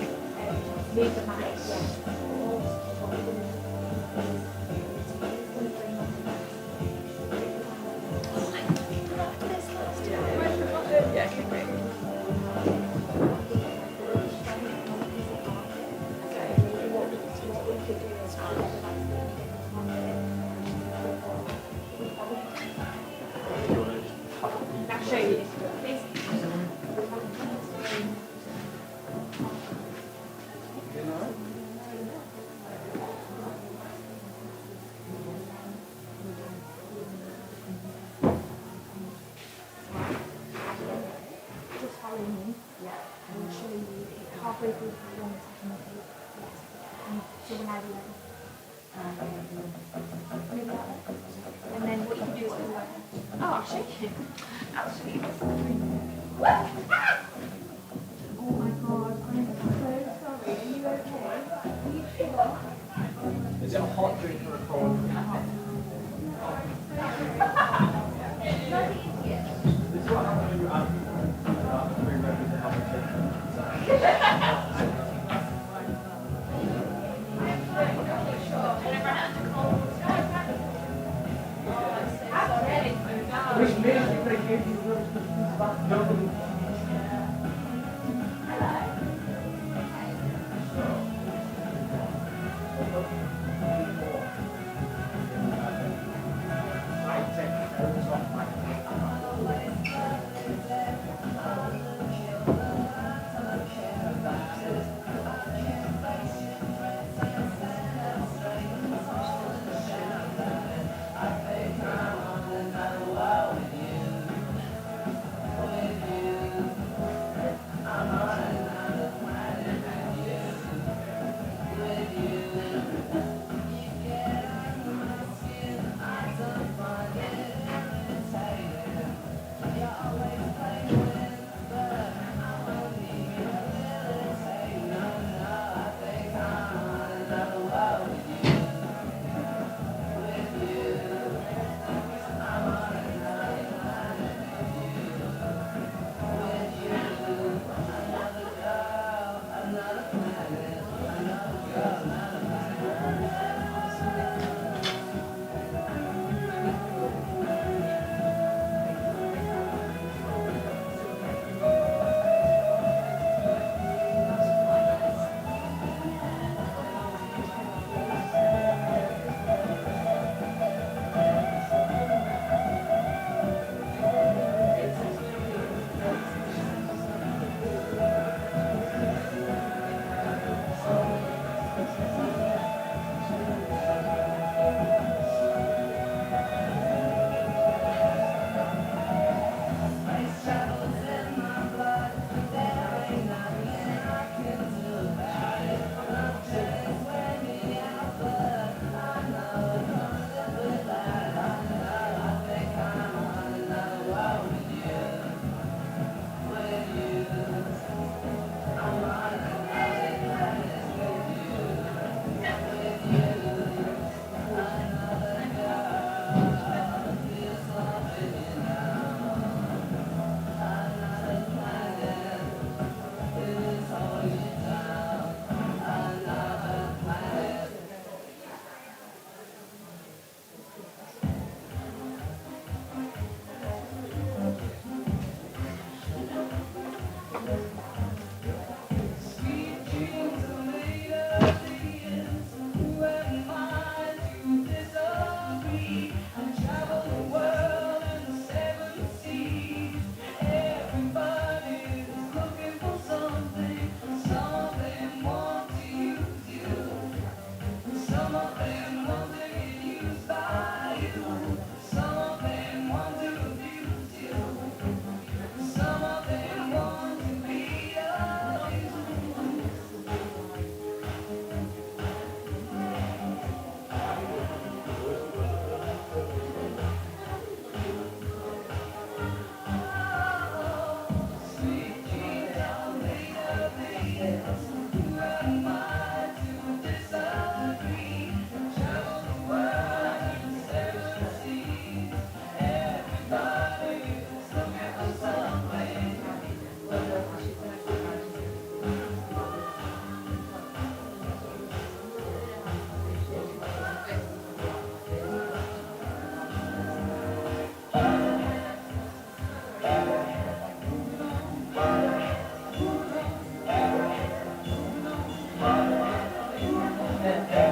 Move the mic, yeah. Okay, great. I'll show you this one, please. Just follow me. Yeah. And I'll show you halfway through the one second. And so when I do that. And then what you can do is go like, oh, I'll show you. I'll show you this. Oh my god, I'm so sorry. Are you okay? Are you sure? Is it a hot drink or a cold drink? This is what happened when you were which means you could have given you back. Thank you.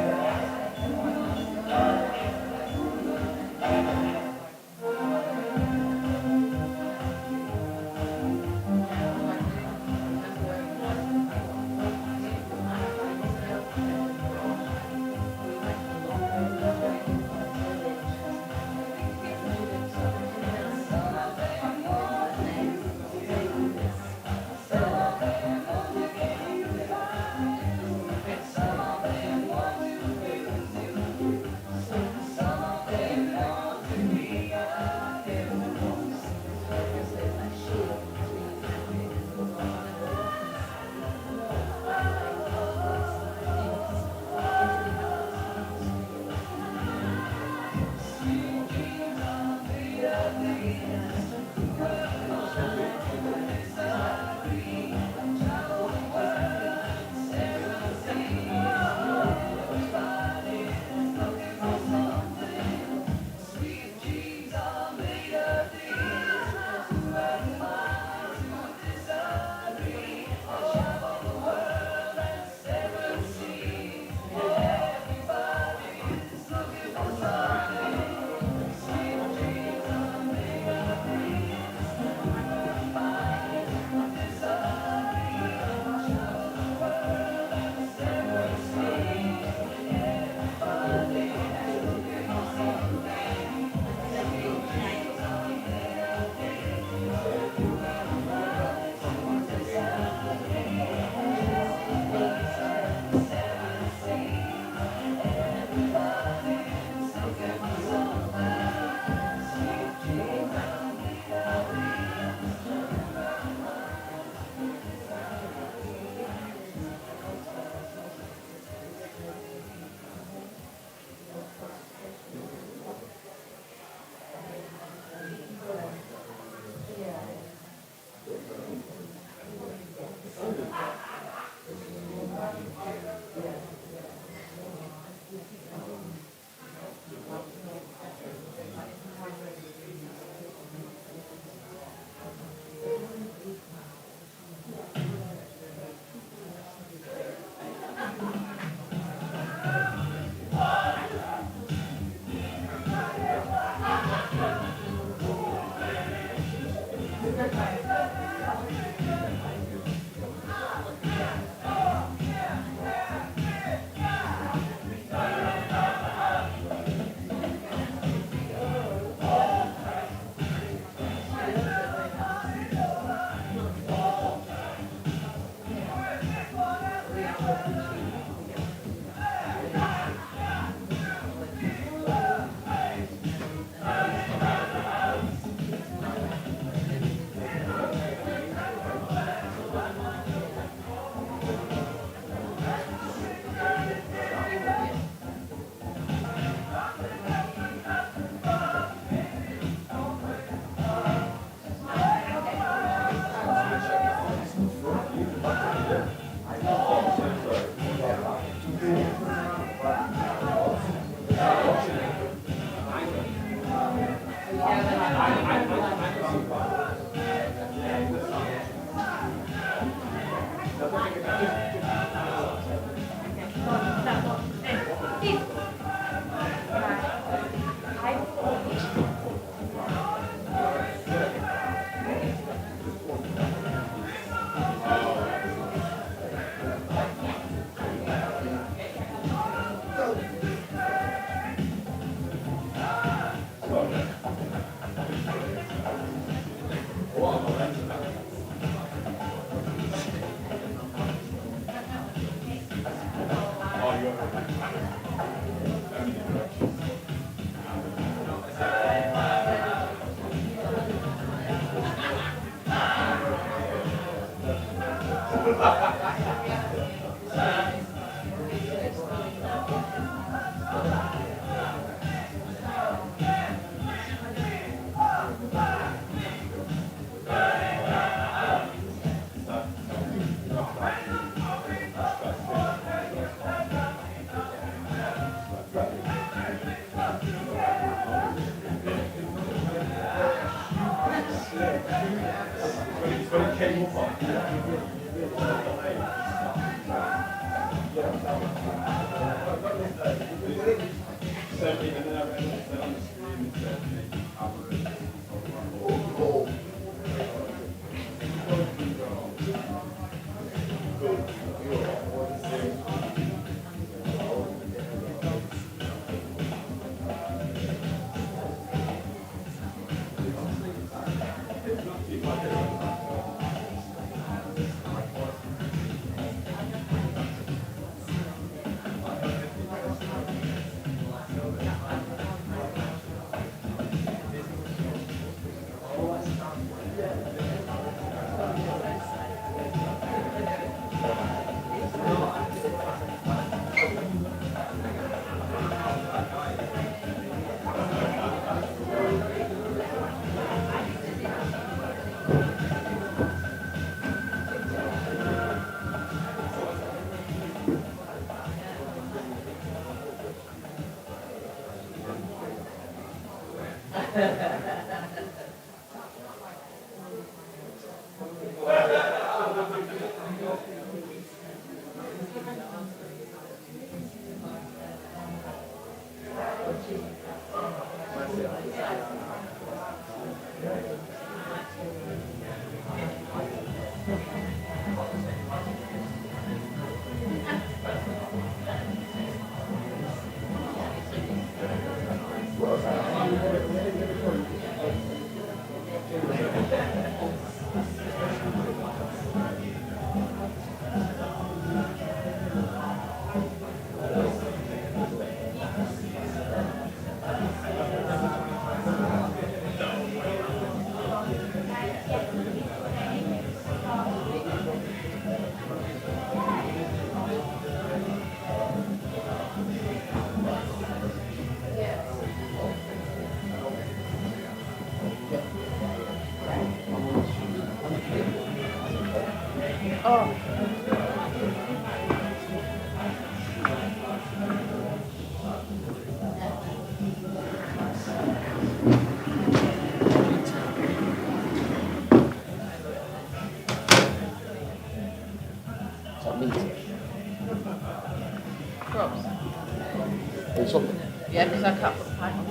Yeah, because I can't put the pipe on.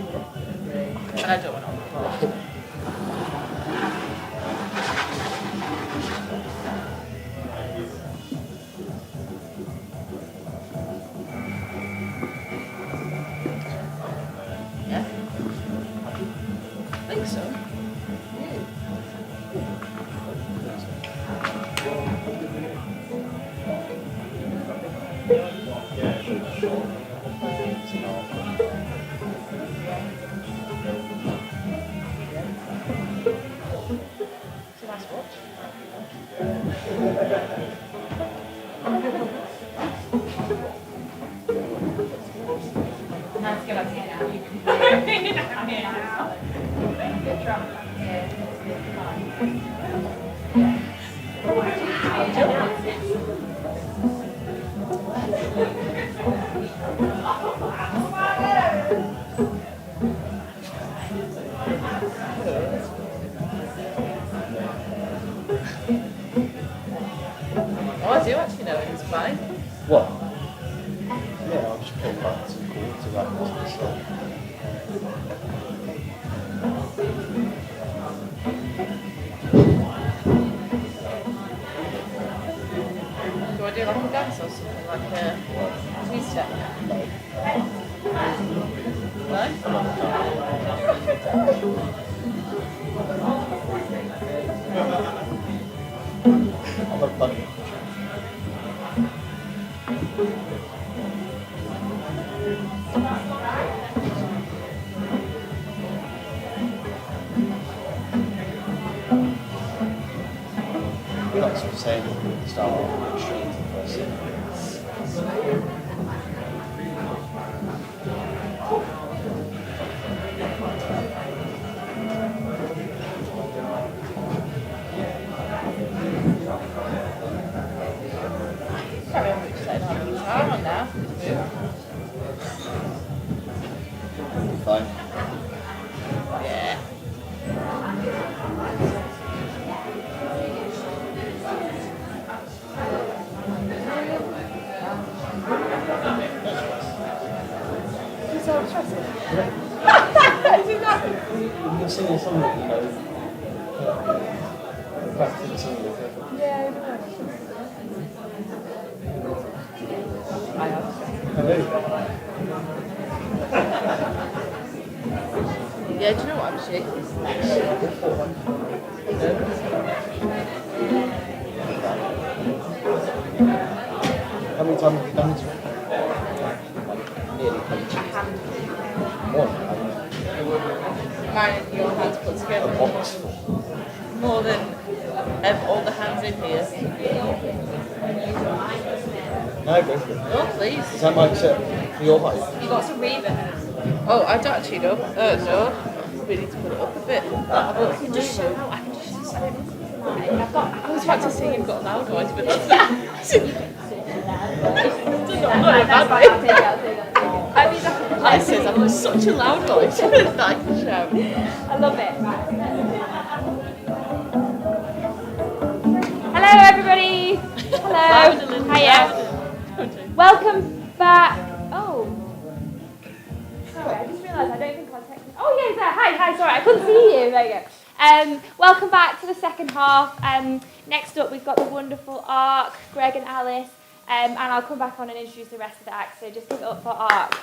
And I don't want to. Yeah? I think so. Oh, I do actually know it's fine. What? Yeah, I just came back to call to wrap this up. Do you want to do like a dance or something, like a two-step? No? I'm not funny. That's what I'm saying, start off straight into the first scene. Can't remember which side I have the guitar on now. Fine. Yeah. He's so interested. Is he not? You can sing a song that you know. Practice the song with it. Yeah, I know. I have. Yeah, do you know what actually? How many times have you done this one? Nearly. One. Mine and your hands put A together. box. More than all the hands in here. No, go for it. Oh, please. Is that mic set for your height? You got some reverb. Oh, I don't actually know. No. We need to put it up a bit. I can just show how. I can just. I was about to say you've got a loud voice, but that's not. I mean, I says I'm was such a loud voice. Like the show. I love it. Hello, everybody. Hello. Hiya. Welcome back. Oh. Sorry, I just realised I don't think I texted. Oh, yeah, he's there. Hi. Sorry, I couldn't see you. There you go. Welcome back to the second half. Next up, we've got the wonderful Ark, Greg and Alice. And I'll come back on and introduce the rest of the act. So just give it up for Ark.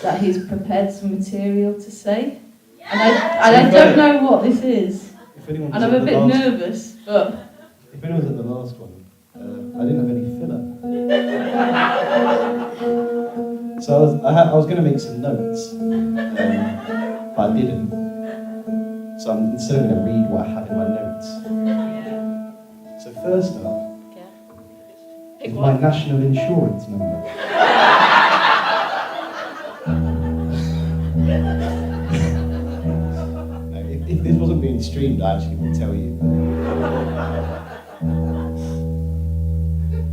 That he's prepared some material to say, and I don't know what this is, and I'm a bit nervous. But if anyone's at the last one, I didn't have any filler, so I was going to make some notes, but I didn't. So I'm instead going to read what I have in my notes. So first up is my national insurance number. If this wasn't being streamed, I actually would tell you.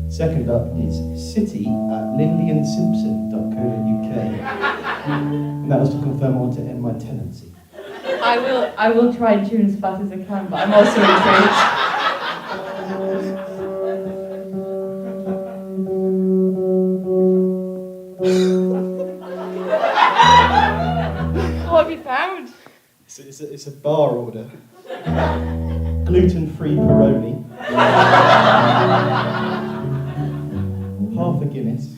Second up is city@lindyandsimpson.co.uk. And that was to confirm I want to end my tenancy. I will try and tune as fast as I can, but I'm also intrigued. What have you found? It's a bar order. Gluten-free Peroni. Half a Guinness.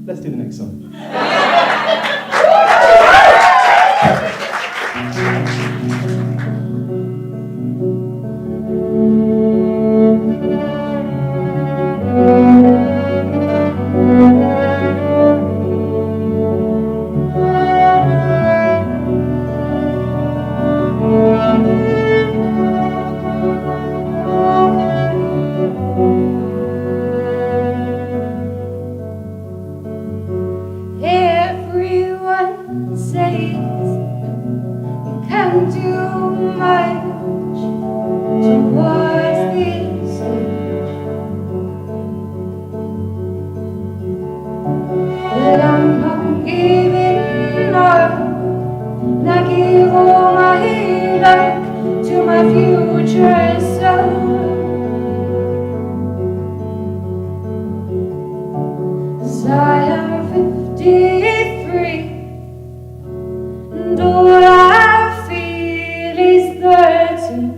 Let's do the next song. Everyone says you can't do much towards this age, but I'm not giving up, and I give all my luck to my future son. 'Cause I am 53, and all I feel is 13.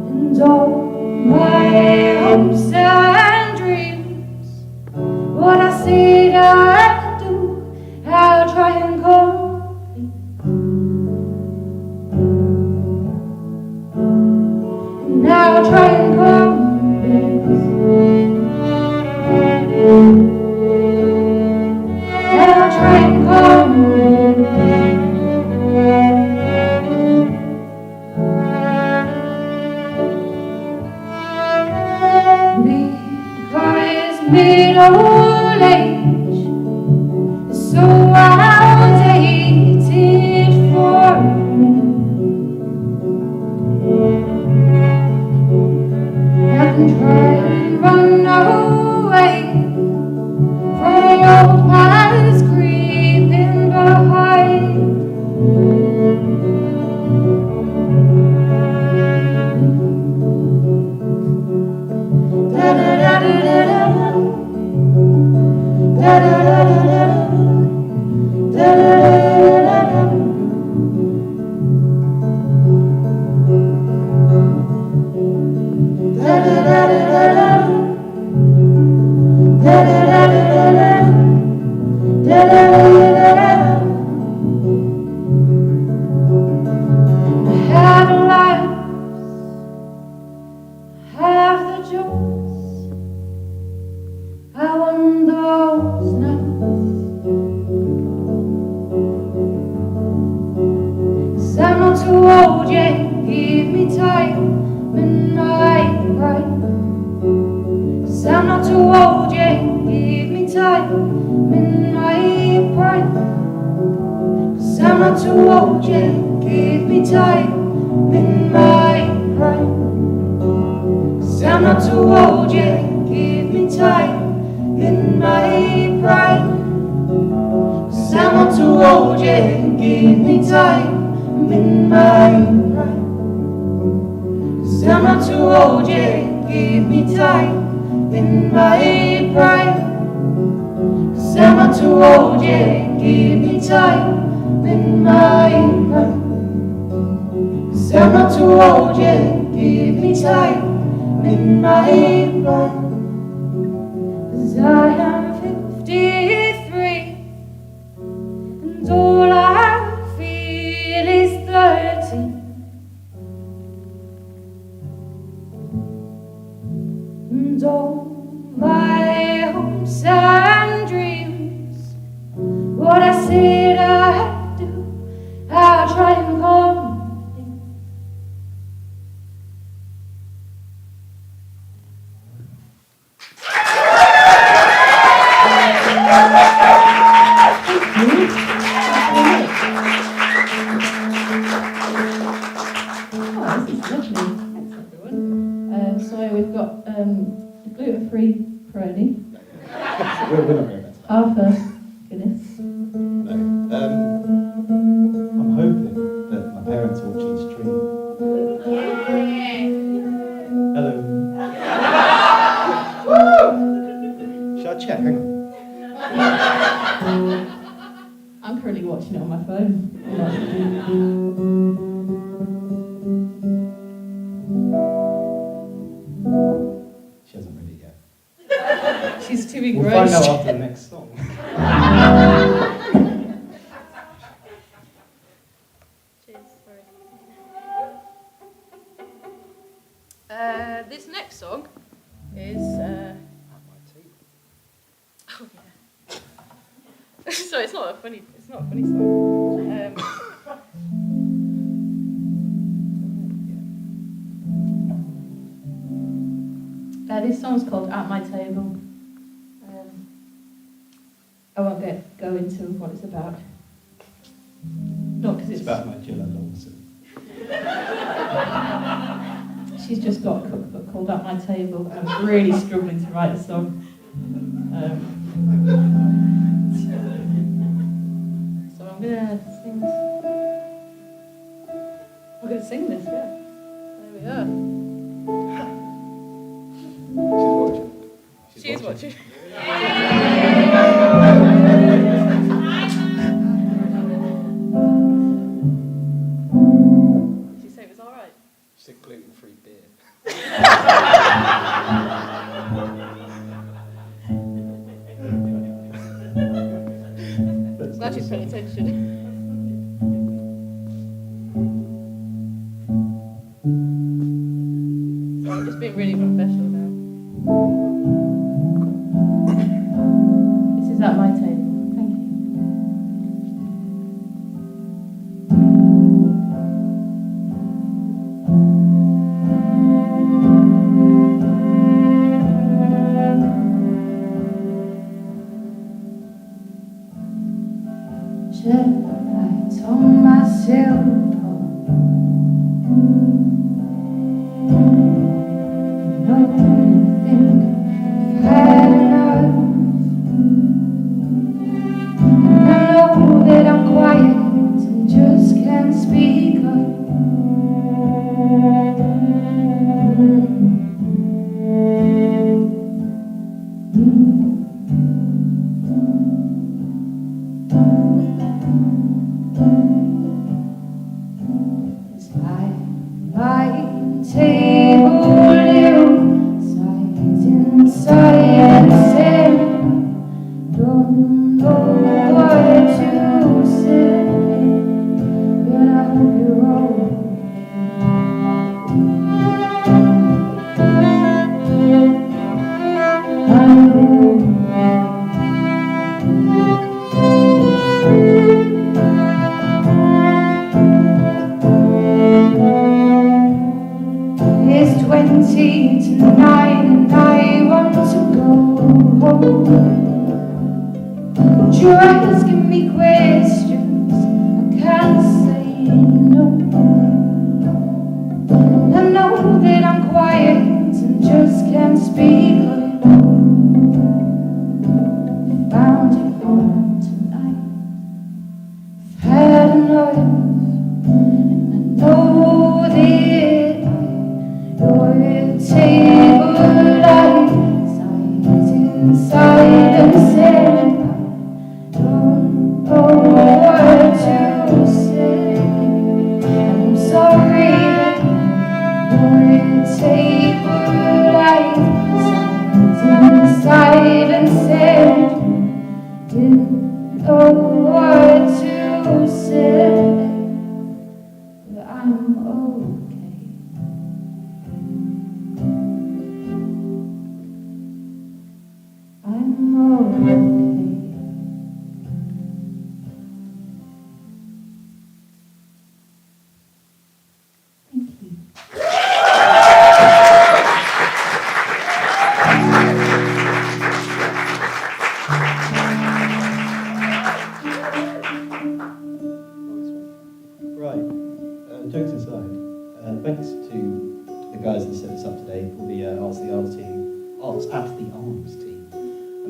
And all my hopes and dreams, what I said I'd do, I'll try and complete. And I'll try and complete. I'll try and because middle age is so outdated for me. I can try and run away from the old past creeping behind. Da da da da da da. Da da da da da. Da da da da da. Da da da da da. Da da da da da. Da da da da da. I have lives, have the joys, I want those nights. 'Cause I'm not too old yet, give me time and my right. 'Cause I'm not too old yet, give me time and my pride. 'Cause I'm not too old yet, give me time and my pride. 'Cause I'm not too old yet, give me time and my pride. 'Cause I'm not too old yet, give me time and my pride. 'Cause I'm not too old yet, give me time and my pride. 'Cause I'm not too old yet, give me time and my pride. 'Cause I'm not too old yet, give me time and my pride. 'Cause I am 53, and all I feel is 13. And all my hopes and dreams, what I said I'd do, I'll try and complete. Oh, this is lovely. Thanks, everyone. So we've got the gluten-free Crony. We're not going to Arthur Guinness. No. I'm hoping that my parents are watching the stream. Hello. Should I check? Hang on. I'm currently watching it on my phone. She hasn't read it yet. She's too We'll engrossed. find out after the next song. Cheers, this next song is oh yeah. So it's not a funny song. This song's called At My Table. I won't go into what it's about. Not because It's about my Jill Lawson. She's just got a cookbook called At My Table, and I'm really struggling to write a song. So I'm gonna sing this. I'm gonna sing this, yeah. There we are. She's watching. She is watching. Did you say it was alright? She said gluten-free beer. Glad she's paying attention. So I'm just being really professional now. This is At My Table. Thank you. I told myself Jokes aside, thanks to the guys that set us up today, all the Arts at the Arms team.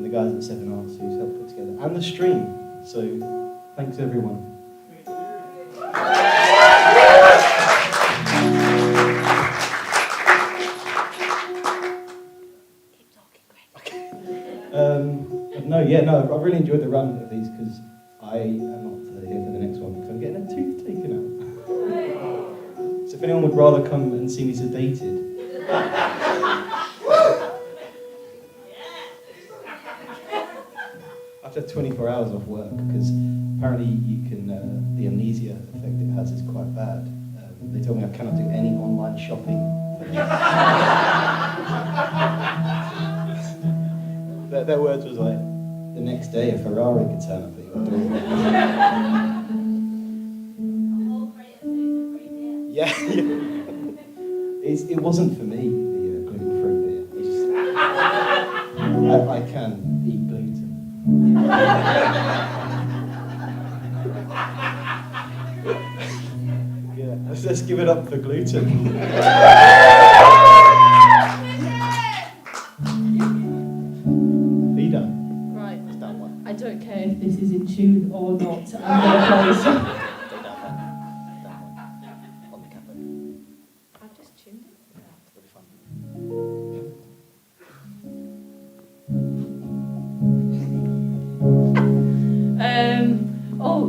the guys at 7 Arts who's helped put together, and the stream. So thanks everyone. No, I've really enjoyed the run of these because I am not here for the next one because I'm getting a tooth taken out. So if anyone would rather come and see me sedated. I have to have 24 hours off work because apparently you can, the amnesia effect it has is quite bad. They told me I cannot do any online shopping. Their words was like, the next day a Ferrari could turn up at your door. Yeah. It wasn't for me, the gluten-free beer. I can eat gluten. Yeah, let's give it up for gluten. I don't care if this is in tune or not. I'm going to play some. On the cafe. I've just tuned it. It'll be fun.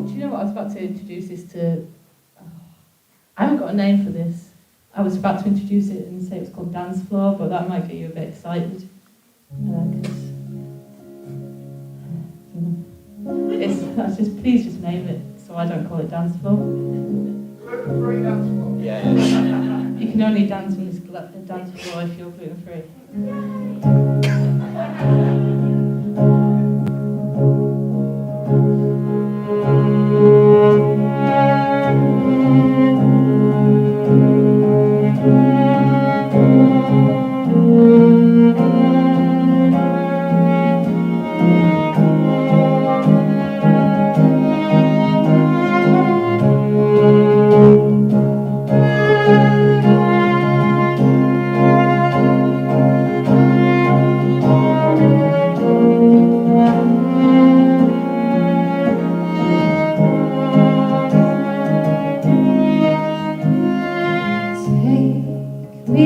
Do you know what? I was about to introduce this to... I haven't got a name for this. I was about to introduce it and say it was called Dance Floor, but that might get you a bit excited. Please just name it so I don't call it dance floor. Gluten-free dance floor. Yeah. You can only dance on this dance floor if you're gluten-free. They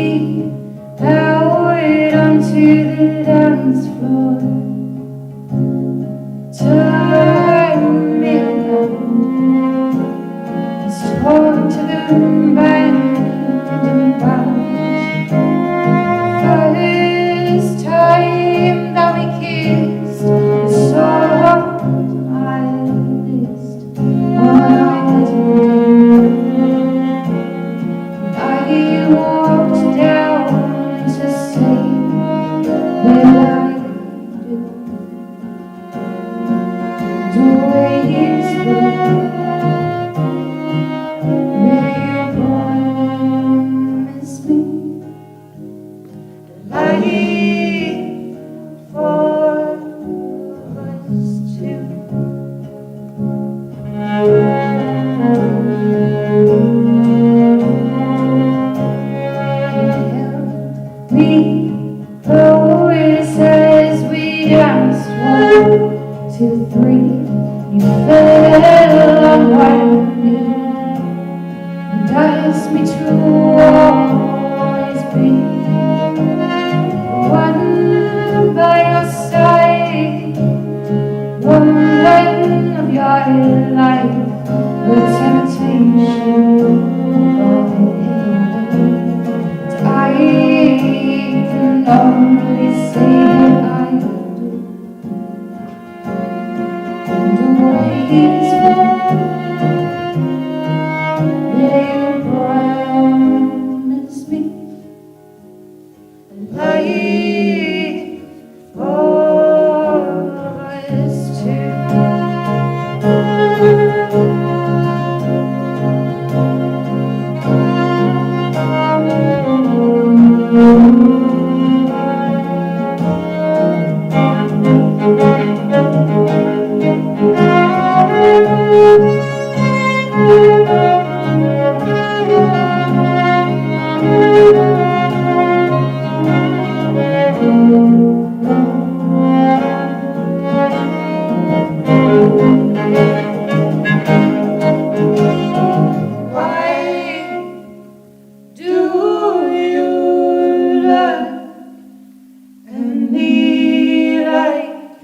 promise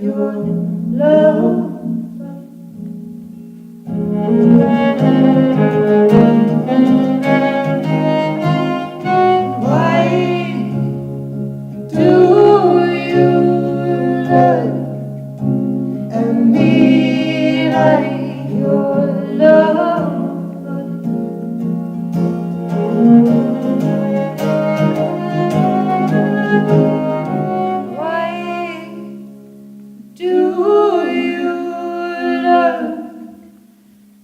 your love. Why do you look at me like your love? Why do you look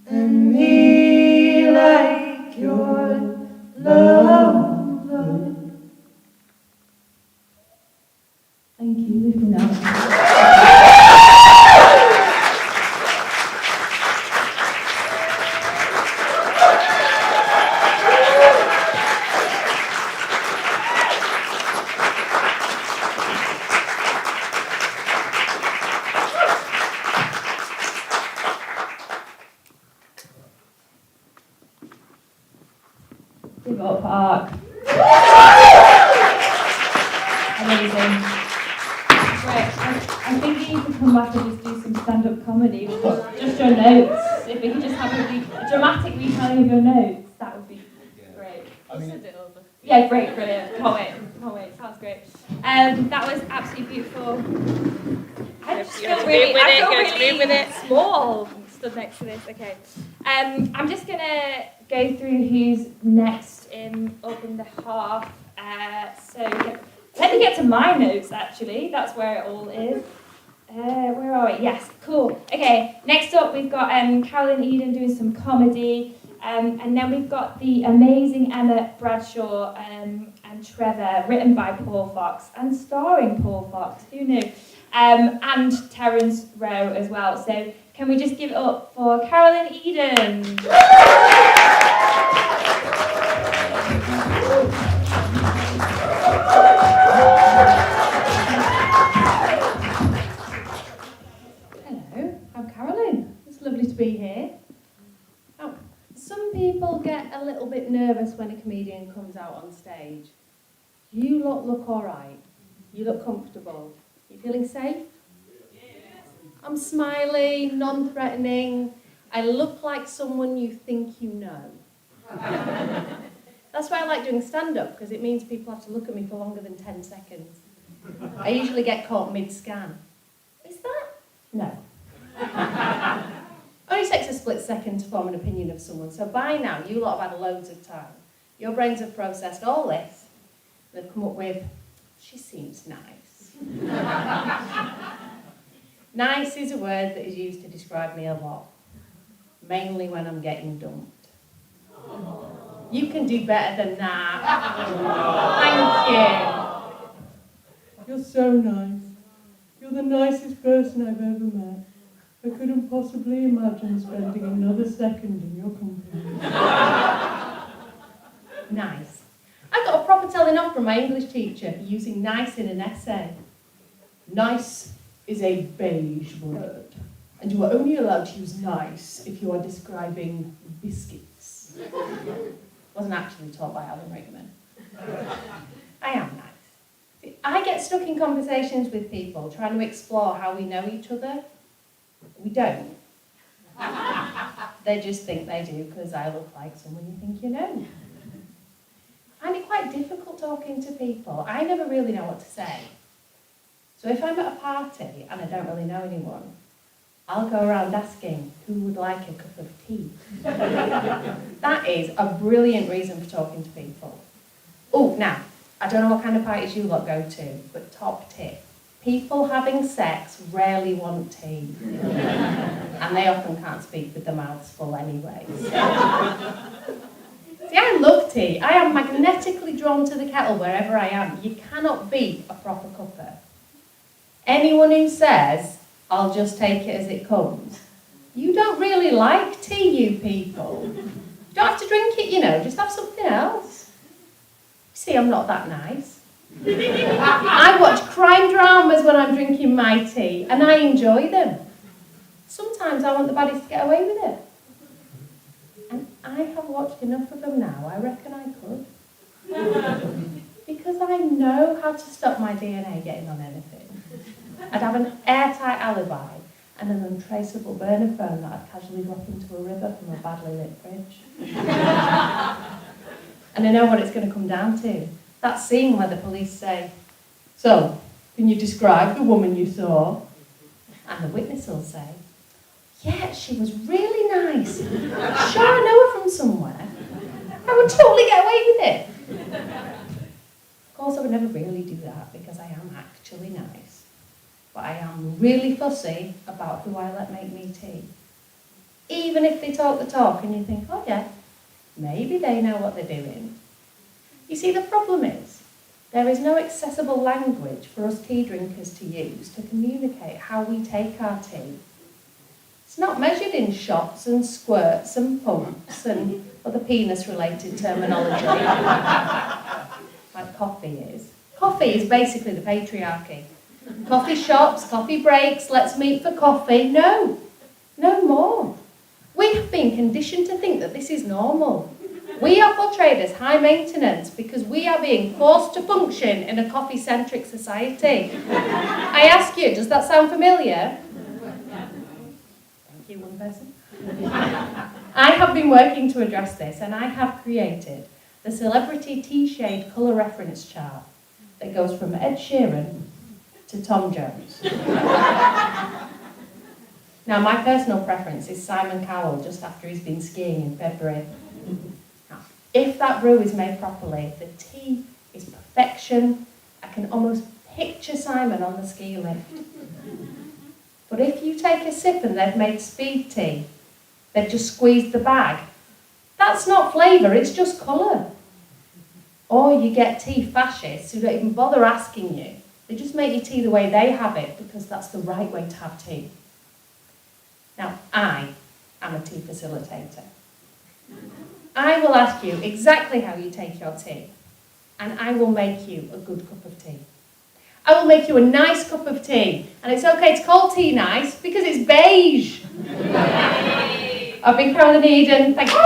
at me like your love? Thank you, leave me now. Give up, Park. Amazing. Great. I think you need to come back and just do some stand-up comedy with just your notes. If we could just have a dramatic retelling of your notes, that would be great. Send it over. Yeah, great, brilliant. Can't wait. Sounds great. That was absolutely beautiful. I just feel really, I feel really small stood next to this. Okay. I'm just gonna go through who's next up in the half. So let me get to my notes. Actually, that's where it all is. Where are we? Yes, cool. Okay. Next up, we've got Carolyn Eden doing some comedy. And then we've got the amazing Emmet, Bradshaw, and Trevor, written by Paul Fox and starring Paul Fox. Who knew? And Terence Rowe as well. So can we just give it up for Carolyn Eden? Hello, I'm Carolyn. It's lovely to be here. Oh, some people get a little bit nervous when a comedian comes out on stage. You lot look all right. You look comfortable. You feeling safe? I'm smiley, non-threatening. I look like someone you think you know. That's why I like doing stand-up, because it means people have to look at me for longer than 10 seconds. I usually get caught mid-scan. Is that? No. Only takes a split second to form an opinion of someone, so by now you lot have had loads of time. Your brains have processed all this. They've come up with, she seems nice. Nice is a word that is used to describe me a lot, mainly when I'm getting dumped. You can do better than that. Thank you. You're so nice. You're the nicest person I've ever met. I couldn't possibly imagine spending another second in your company. Nice. I got a proper telling off from my English teacher for using nice in an essay. Nice is a beige word, and you are only allowed to use nice if you are describing biscuits. Wasn't actually taught by Alan Rickman. I am nice. See, I get stuck in conversations with people trying to explore how we know each other. We don't. They just think they do because I look like someone you think you know. I find it quite difficult talking to people. I never really know what to say. So if I'm at a party and I don't really know anyone, I'll go around asking who would like a cup of tea. That is a brilliant reason for talking to people. Oh, now, I don't know what kind of parties you lot go to, but top tip. People having sex rarely want tea. And they often can't speak with their mouths full anyway. See, I love tea. I am magnetically drawn to the kettle wherever I am. You cannot beat a proper cuppa. Anyone who says, I'll just take it as it comes, you don't really like tea, you people. You don't have to drink it, you know, just have something else. See, I'm not that nice. I watch crime dramas when I'm drinking my tea, and I enjoy them. Sometimes I want the baddies to get away with it. And I have watched enough of them now, I reckon I could. Because I know how to stop my DNA getting on anything. I'd have an airtight alibi and an untraceable burner phone that I'd casually drop into a river from a badly lit fridge. And I know what it's going to come down to. That scene where the police say, "So, can you describe the woman you saw?" And the witness will say, "Yeah, she was really nice. Sure, I know her from somewhere. I would totally get away with it." Of course, I would never really do that because I am actually nice. But I am really fussy about who I let make me tea. Even if they talk the talk and you think, oh yeah, maybe they know what they're doing. You see, the problem is, there is no accessible language for us tea drinkers to use to communicate how we take our tea. It's not measured in shots and squirts and pumps and other penis-related terminology, like coffee is. Coffee is basically the patriarchy. Coffee shops, coffee breaks, let's meet for coffee. No more. We have been conditioned to think that this is normal. We are portrayed as high maintenance because we are being forced to function in a coffee-centric society. I ask you, does that sound familiar? Thank you, one person. I have been working to address this, and I have created the celebrity tea shade colour reference chart that goes from Ed Sheeran to Tom Jones. Now, my personal preference is Simon Cowell just after he's been skiing in February. Now, if that brew is made properly, the tea is perfection. I can almost picture Simon on the ski lift. But if you take a sip and they've made speed tea, they've just squeezed the bag, that's not flavour, it's just colour. Or you get tea fascists who don't even bother asking you. They just make your tea the way they have it because that's the right way to have tea. Now, I am a tea facilitator. I will ask you exactly how you take your tea, and I will make you a good cup of tea. I will make you a nice cup of tea, and it's okay to call tea nice because it's beige. I've been Carolyn Eden, thank you.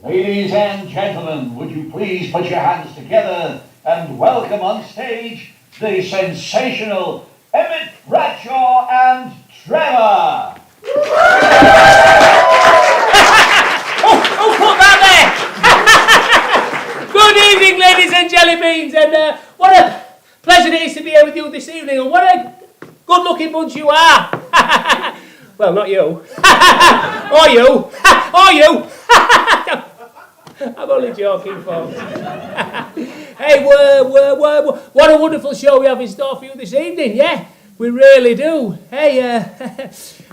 Ladies and gentlemen, would you please put your hands together and welcome on stage the sensational Emmet, Bradshaw and Trevor. Put that there! Good evening, ladies and jelly beans, and what a pleasure it is to be here with you this evening, and what a good-looking bunch you are. Well, not you. Or you. Or you. I'm only joking, folks. Hey, what a wonderful show we have in store for you this evening, yeah? We really do. Hey,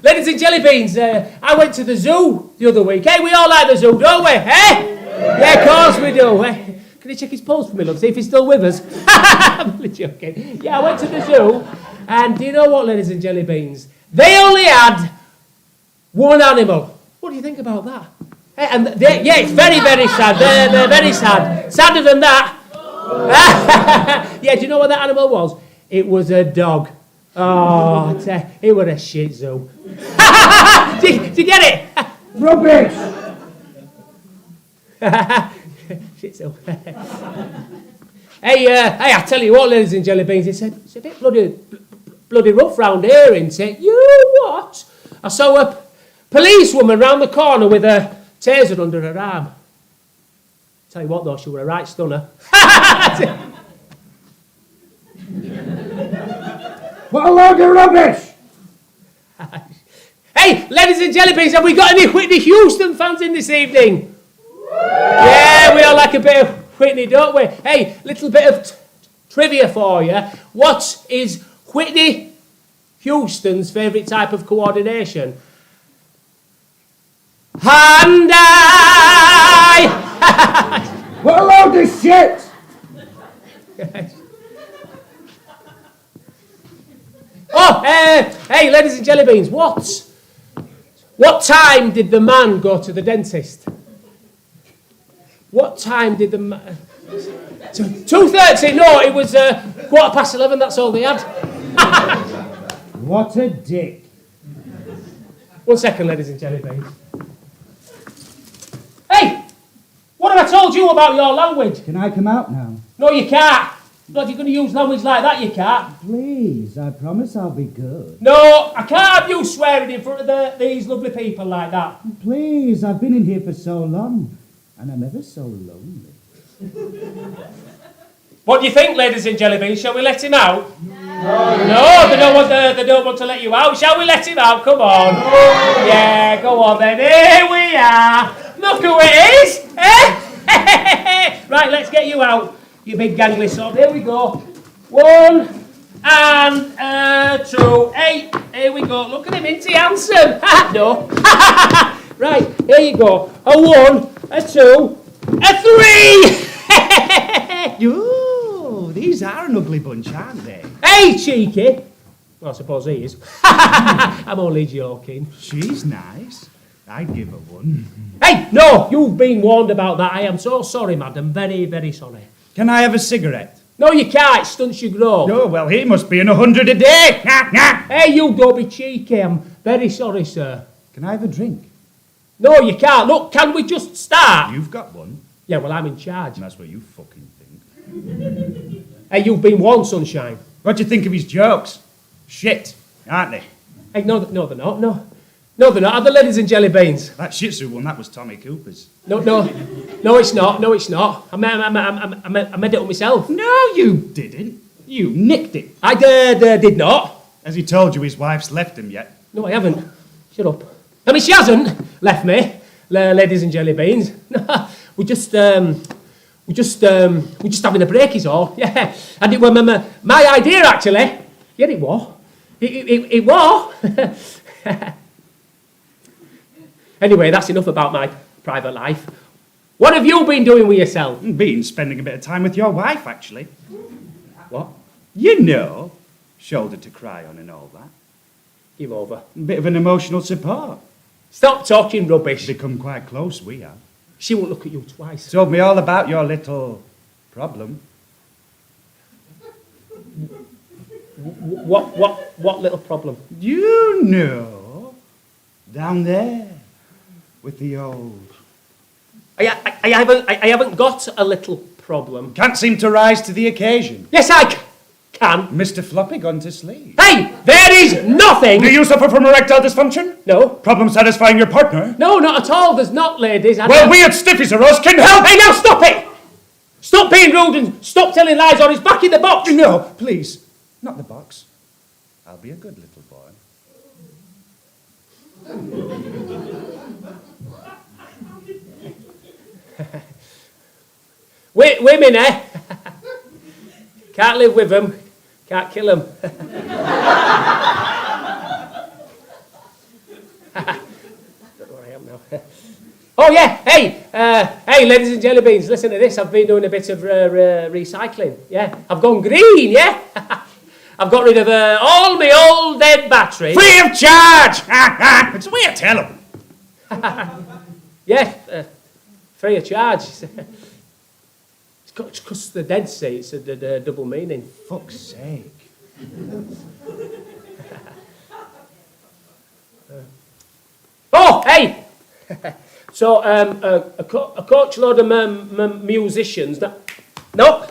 ladies and jelly beans, I went to the zoo the other week. Hey, we all like the zoo, don't we? Hey? Yeah, of course we do. Can you check his pulse for me, love, see if he's still with us? I'm only joking. Yeah, I went to the zoo, and do you know what, ladies and jelly beans? They only had one animal. What do you think about that? And yeah, it's very, very sad. They're very sad. Sadder than that. Yeah, do you know what that animal was? It was a dog. Oh, it was a shih tzu. rubbish! Shit, so. Hey, I tell you what, ladies and jelly beans, it's a bit bloody rough round here, isn't it? You what? I saw a policewoman round the corner with a taser under her arm. Tell you what though, she were a right stunner. What a load of rubbish! Hey, ladies and jelly beans, have we got any Whitney Houston fans in this evening? Yeah, we all like a bit of Whitney, don't we? Hey, little bit of trivia for you. What is Whitney Houston's favourite type of coordination? Hand-eye! What a load of shit! Oh, hey, ladies and jelly beans, what time did the man go to the dentist? What time did the man... 2:30, no, it was 11:15, that's all they had. What a dick. 1 second, ladies and jelly beans. Hey, what have I told you about your language? Can I come out now? No, you can't. Not if you're going to use language like that, you can't. Please, I promise I'll be good. No, I can't have you swearing in front of these lovely people like that. Please, I've been in here for so long, and I'm ever so lonely. What do you think, ladies and jelly beans? Shall we let him out? No, they don't want to let you out. Shall we let him out? Come on. Yeah, go on then. Here we are. Look who it is. Right, let's get you out, you big gangly sod. Here we go. 1 and 2. 8. Here we go. Look at him, isn't he handsome? No. Right, here you go. A 1, a 2, a 3. Ooh, these are an ugly bunch, aren't they? Hey, cheeky. Well, I suppose he is. I'm only joking. She's nice. I'd give her one. Hey, no, you've been warned about that. I am so sorry, madam. Very, very sorry. Can I have a cigarette? No, you can't. It stunts your growth. Oh, well, he must be in 100 a day. Hey, you don't be cheeky. I'm very sorry, sir. Can I have a drink? No, you can't. Look, can we just start? You've got one. Yeah, well, I'm in charge. And that's what you fucking think. Hey, you've been warned, sunshine. What do you think of his jokes? Shit, aren't they? Hey, no, they're not. No, they're not. Are the ladies and jelly beans? That Shih Tzu one, that was Tommy Cooper's. No, it's not. No, it's not. I made it up myself. No, you didn't. You nicked it. I did not. Has he told you his wife's left him yet? No, I haven't. Shut up. I mean, she hasn't left me, ladies and jelly beans. We're just having a break is all. Yeah, and it was my idea actually. Yeah, it was. It was. Anyway, that's enough about my private life. What have you been doing with yourself? Been spending a bit of time with your wife, actually. What? You know, shoulder to cry on and all that. Give over. A bit of an emotional support. Stop talking rubbish. Become quite close, we have. She won't look at you twice. Told me all about your little problem. What little problem? You know, down there with the old. I haven't got a little problem. Can't seem to rise to the occasion. Yes, I can. Mr. Floppy gone to sleep. Hey, there is nothing. Do you suffer from erectile dysfunction? No. Problem satisfying your partner? No, not at all. There's not, ladies. Well, we at Stiffies R Us can help. Hey, now stop it! Stop being rude and stop telling lies or it's back in the box. No, please. Not the box. I'll be a good little boy. Women, eh? Can't live with them. Can't kill them. Don't know where I am now. Oh yeah, hey, ladies and jelly beans, listen to this. I've been doing a bit of recycling. Yeah, I've gone green. Yeah, I've got rid of all my old dead batteries. Free of charge. It's the way I tell them. Yeah, free of charge. It's because the dead say it's a double meaning. Fuck's sake. Oh, hey! So, a coachload of musicians. No?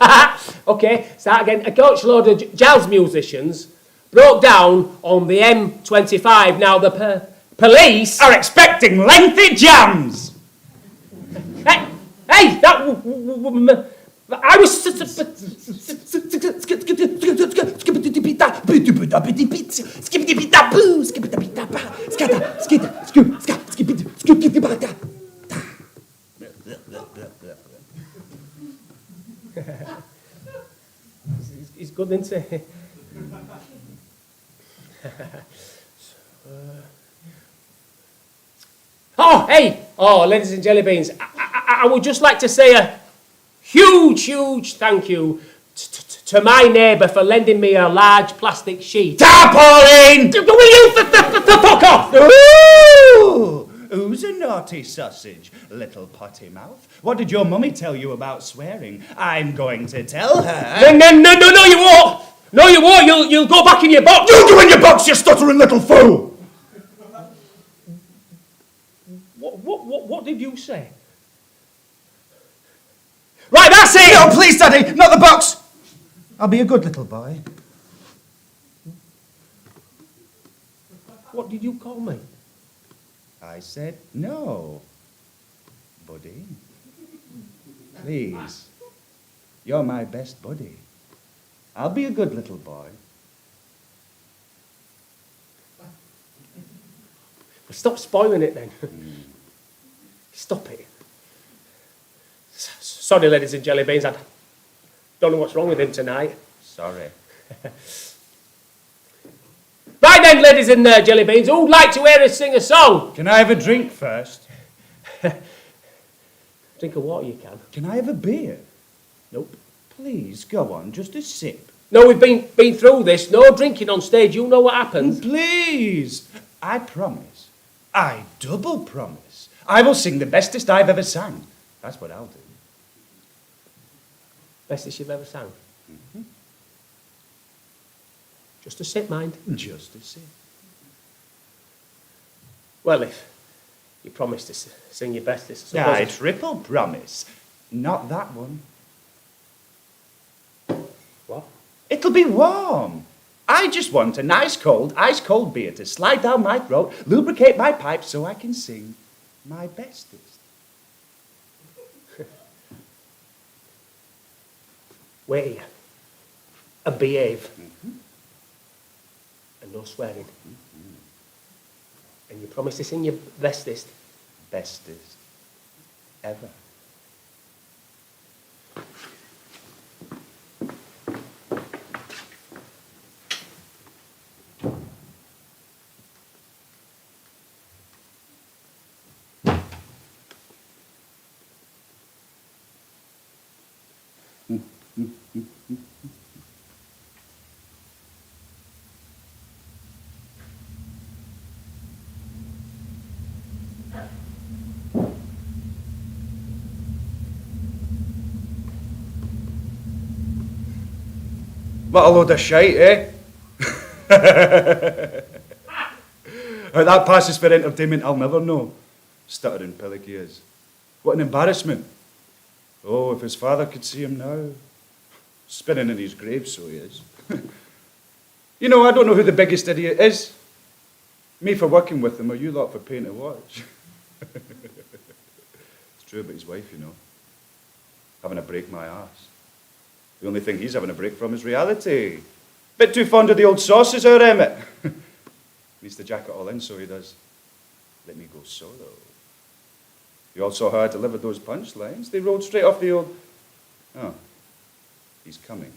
Okay, start again. A coachload of jazz musicians broke down on the M25. Now, the police Are expecting lengthy jams. Hey, I was. He's good, isn't he? Oh, hey! Oh, ladies and jelly beans, I would just like to say a huge thank you to my neighbour for lending me a large plastic sheet. Tarpaulin! Will you fuck off? Ooh! Who's a naughty sausage? Little potty mouth. What did your mummy tell you about swearing? I'm going to tell her. No, you won't! No, you won't! You'll go back in your box! You go in your box, you stuttering little fool! What did you say? Right, that's it! No, please, Daddy, not the box! I'll be a good little boy. What did you call me? I said no, buddy. Please, you're my best buddy. I'll be a good little boy. Stop spoiling it then. Stop it. Sorry, ladies and jelly beans, I don't know what's wrong with him tonight. Sorry. Right then, ladies and jelly beans, who'd like to hear us sing a song? Can I have a drink first? Drink of water, you can. Can I have a beer? Nope. Please, go on, just a sip. No, we've been through this. No drinking on stage. You know what happens. Please, I promise. I double promise. I will sing the bestest I've ever sang. That's what I'll do. Bestest you've ever sang? Mm-hmm. Just a sip, mind. Just a sip. Well, if you promise to sing your bestest, I I suppose triple promise. Not that one. What? It'll be warm. I just want a nice cold, ice-cold beer to slide down my throat, lubricate my pipes so I can sing my bestest. Wait here. And behave. Mm-hmm. And no swearing. Mm-hmm. And you promise to sing your bestest. Bestest ever. What a load of shite, eh? How that passes for entertainment, I'll never know. Stuttering pillock he is. What an embarrassment. Oh, if his father could see him now. Spinning in his grave, so he is. You know, I don't know who the biggest idiot is. Me for working with him, or you lot for paying to watch. It's true about his wife, you know. Having a break my arse. The only thing he's having a break from is reality. Bit too fond of the old sauces, our Emmet. Needs to jack it all in, so he does. Let me go solo. You all saw how I delivered those punchlines. They rolled straight off the old... Oh, he's coming.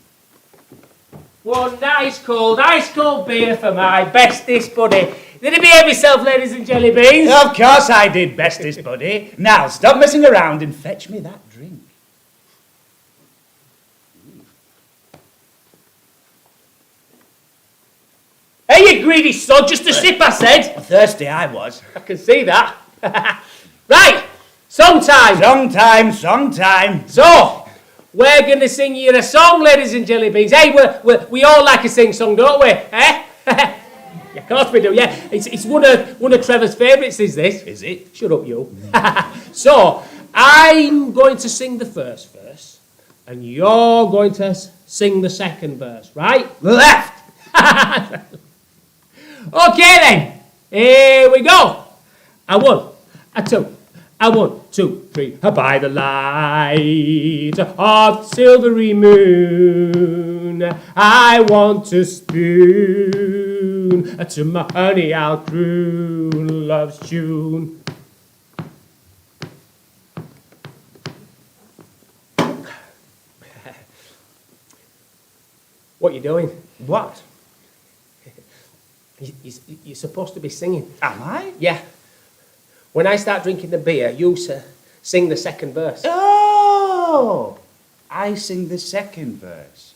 One ice cold beer for my bestest buddy. Did you behave yourself, ladies and jelly beans? Of course I did, bestest buddy. Now, stop messing around and fetch me that drink. Hey, you greedy sod, just a sip, I said. Thirsty I was. I can see that. Right, song time. Song time. So, we're going to sing you a song, ladies and jelly beans. Hey, we all like a sing song, don't we? Eh? Yeah, of course we do, yeah. It's one of Trevor's favourites, is this? Is it? Shut up, you. So, I'm going to sing the first verse, and you're going to sing the second verse, right? Left! Okay then, here we go. A 1, a 2, a 1, 2, 3. By the light of the silvery moon, I want to spoon to my honey I'll croon love's tune. What are you doing? What? You're supposed to be singing. Am I? Yeah. When I start drinking the beer, you sing the second verse. Oh! I sing the second verse.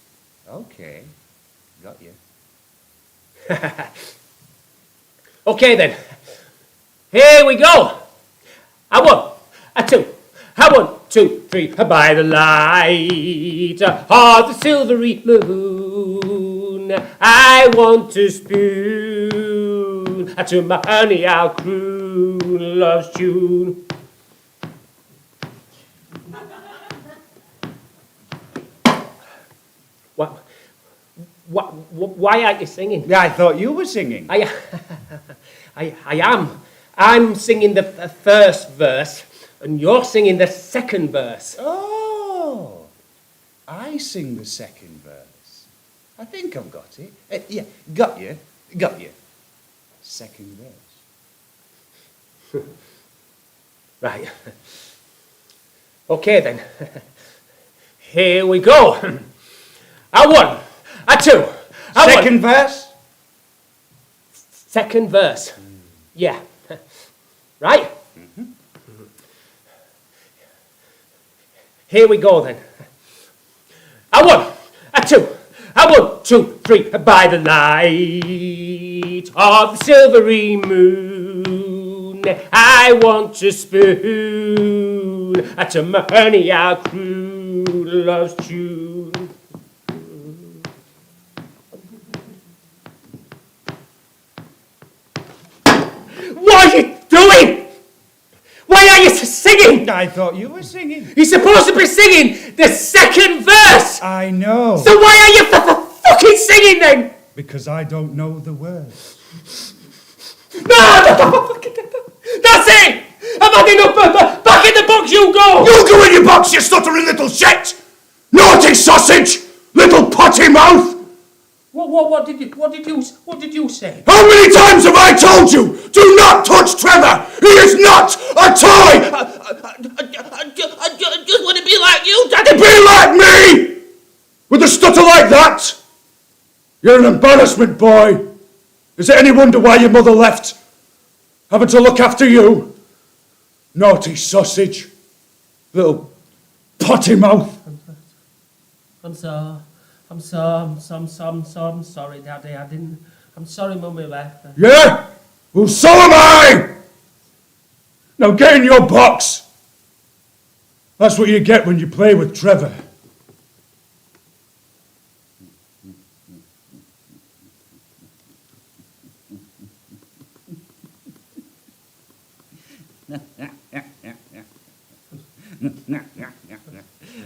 Okay. Got you. Okay then. Here we go. A 1, a 2, a 1, 2, 3. By the light of the silvery moon, I want to spoon to my honey I'll croon love's tune. Why aren't you singing? Yeah, I thought you were singing. I am. I'm singing the first verse, and you're singing the second verse. Oh! I sing the second verse. I think I've got it. Yeah, got you. Got you. Second verse. Right. Okay then. Here we go. A 1, a 2, a Second verse? Second verse. Yeah. Right? Mm-hmm. Here we go then. A 1, a 2, a 1, 2, 3. By the light of the silvery moon, I want to spoon to my honey I'll croon love's tune. What are you doing? Why are you singing? I thought you were singing. You're supposed to be singing the second verse. I know. So why are you fucking singing then? Because I don't know the words. No! That's it! I've had enough. Back in the box you go! You go in your box, you stuttering little shit! Naughty sausage! Little potty mouth! What did you say? How many times have I told you? Do not touch Trevor! He is not a toy! I just want to be like you, Daddy! Be like me! With a stutter like that? You're an embarrassment, boy. Is it any wonder why your mother left? Having to look after you? Naughty sausage. Little potty mouth. I'm sorry, Daddy. I'm sorry, Mummy left. Yeah? Well, so am I! Now get in your box. That's what you get when you play with Trevor.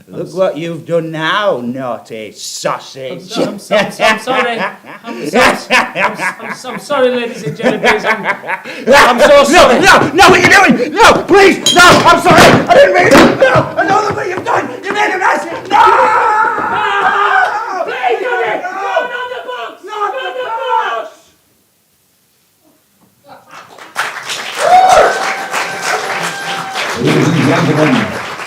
Look what you've done now, naughty sausage. I'm sorry. I'm sorry, ladies and gentlemen. I'm so sorry. No, what are you doing? No, please, no, I'm sorry. I didn't mean it. No, I know what you've done. You made a mess. No! Please, Daddy! No, not the box! Not the box! Ladies and gentlemen,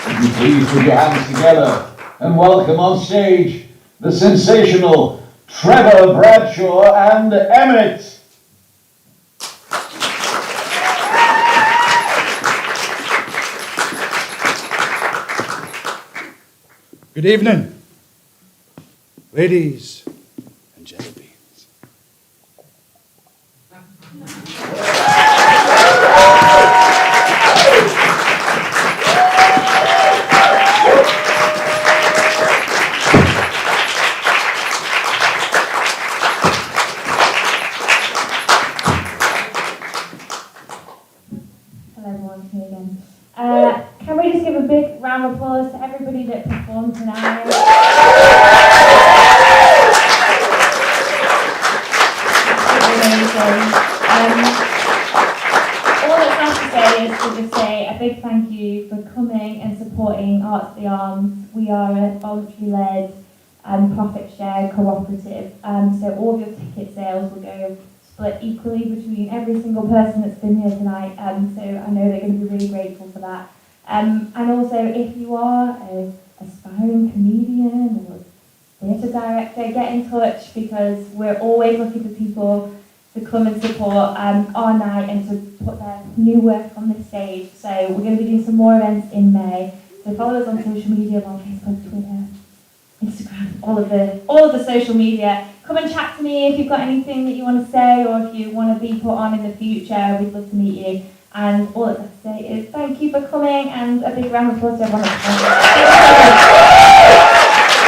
would you please put your hands together and welcome on stage the sensational Trevor, Bradshaw and Emmet. Good evening, ladies and jelly beans. Hello everyone, me again. Can we just give a big round of applause to everybody that performed tonight? Amazing. All that's left to say is to just say a big thank you for coming and supporting Arts of the Arms. We are a voluntary-led profit share cooperative, so all of your ticket sales will go split equally between every single person that's been here tonight, so I know they're going to be really grateful for that. And also, if you are an aspiring comedian or theatre director, get in touch, because we're always looking for people to come and support our night and to put their new work on the stage. So we're going to be doing some more events in May. So follow us on social media, on Facebook, Twitter, Instagram, all of the social media. Come and chat to me if you've got anything that you want to say, or if you want to be put on in the future. We'd love to meet you. And all I have to say is thank you for coming, and a big round of applause to everyone.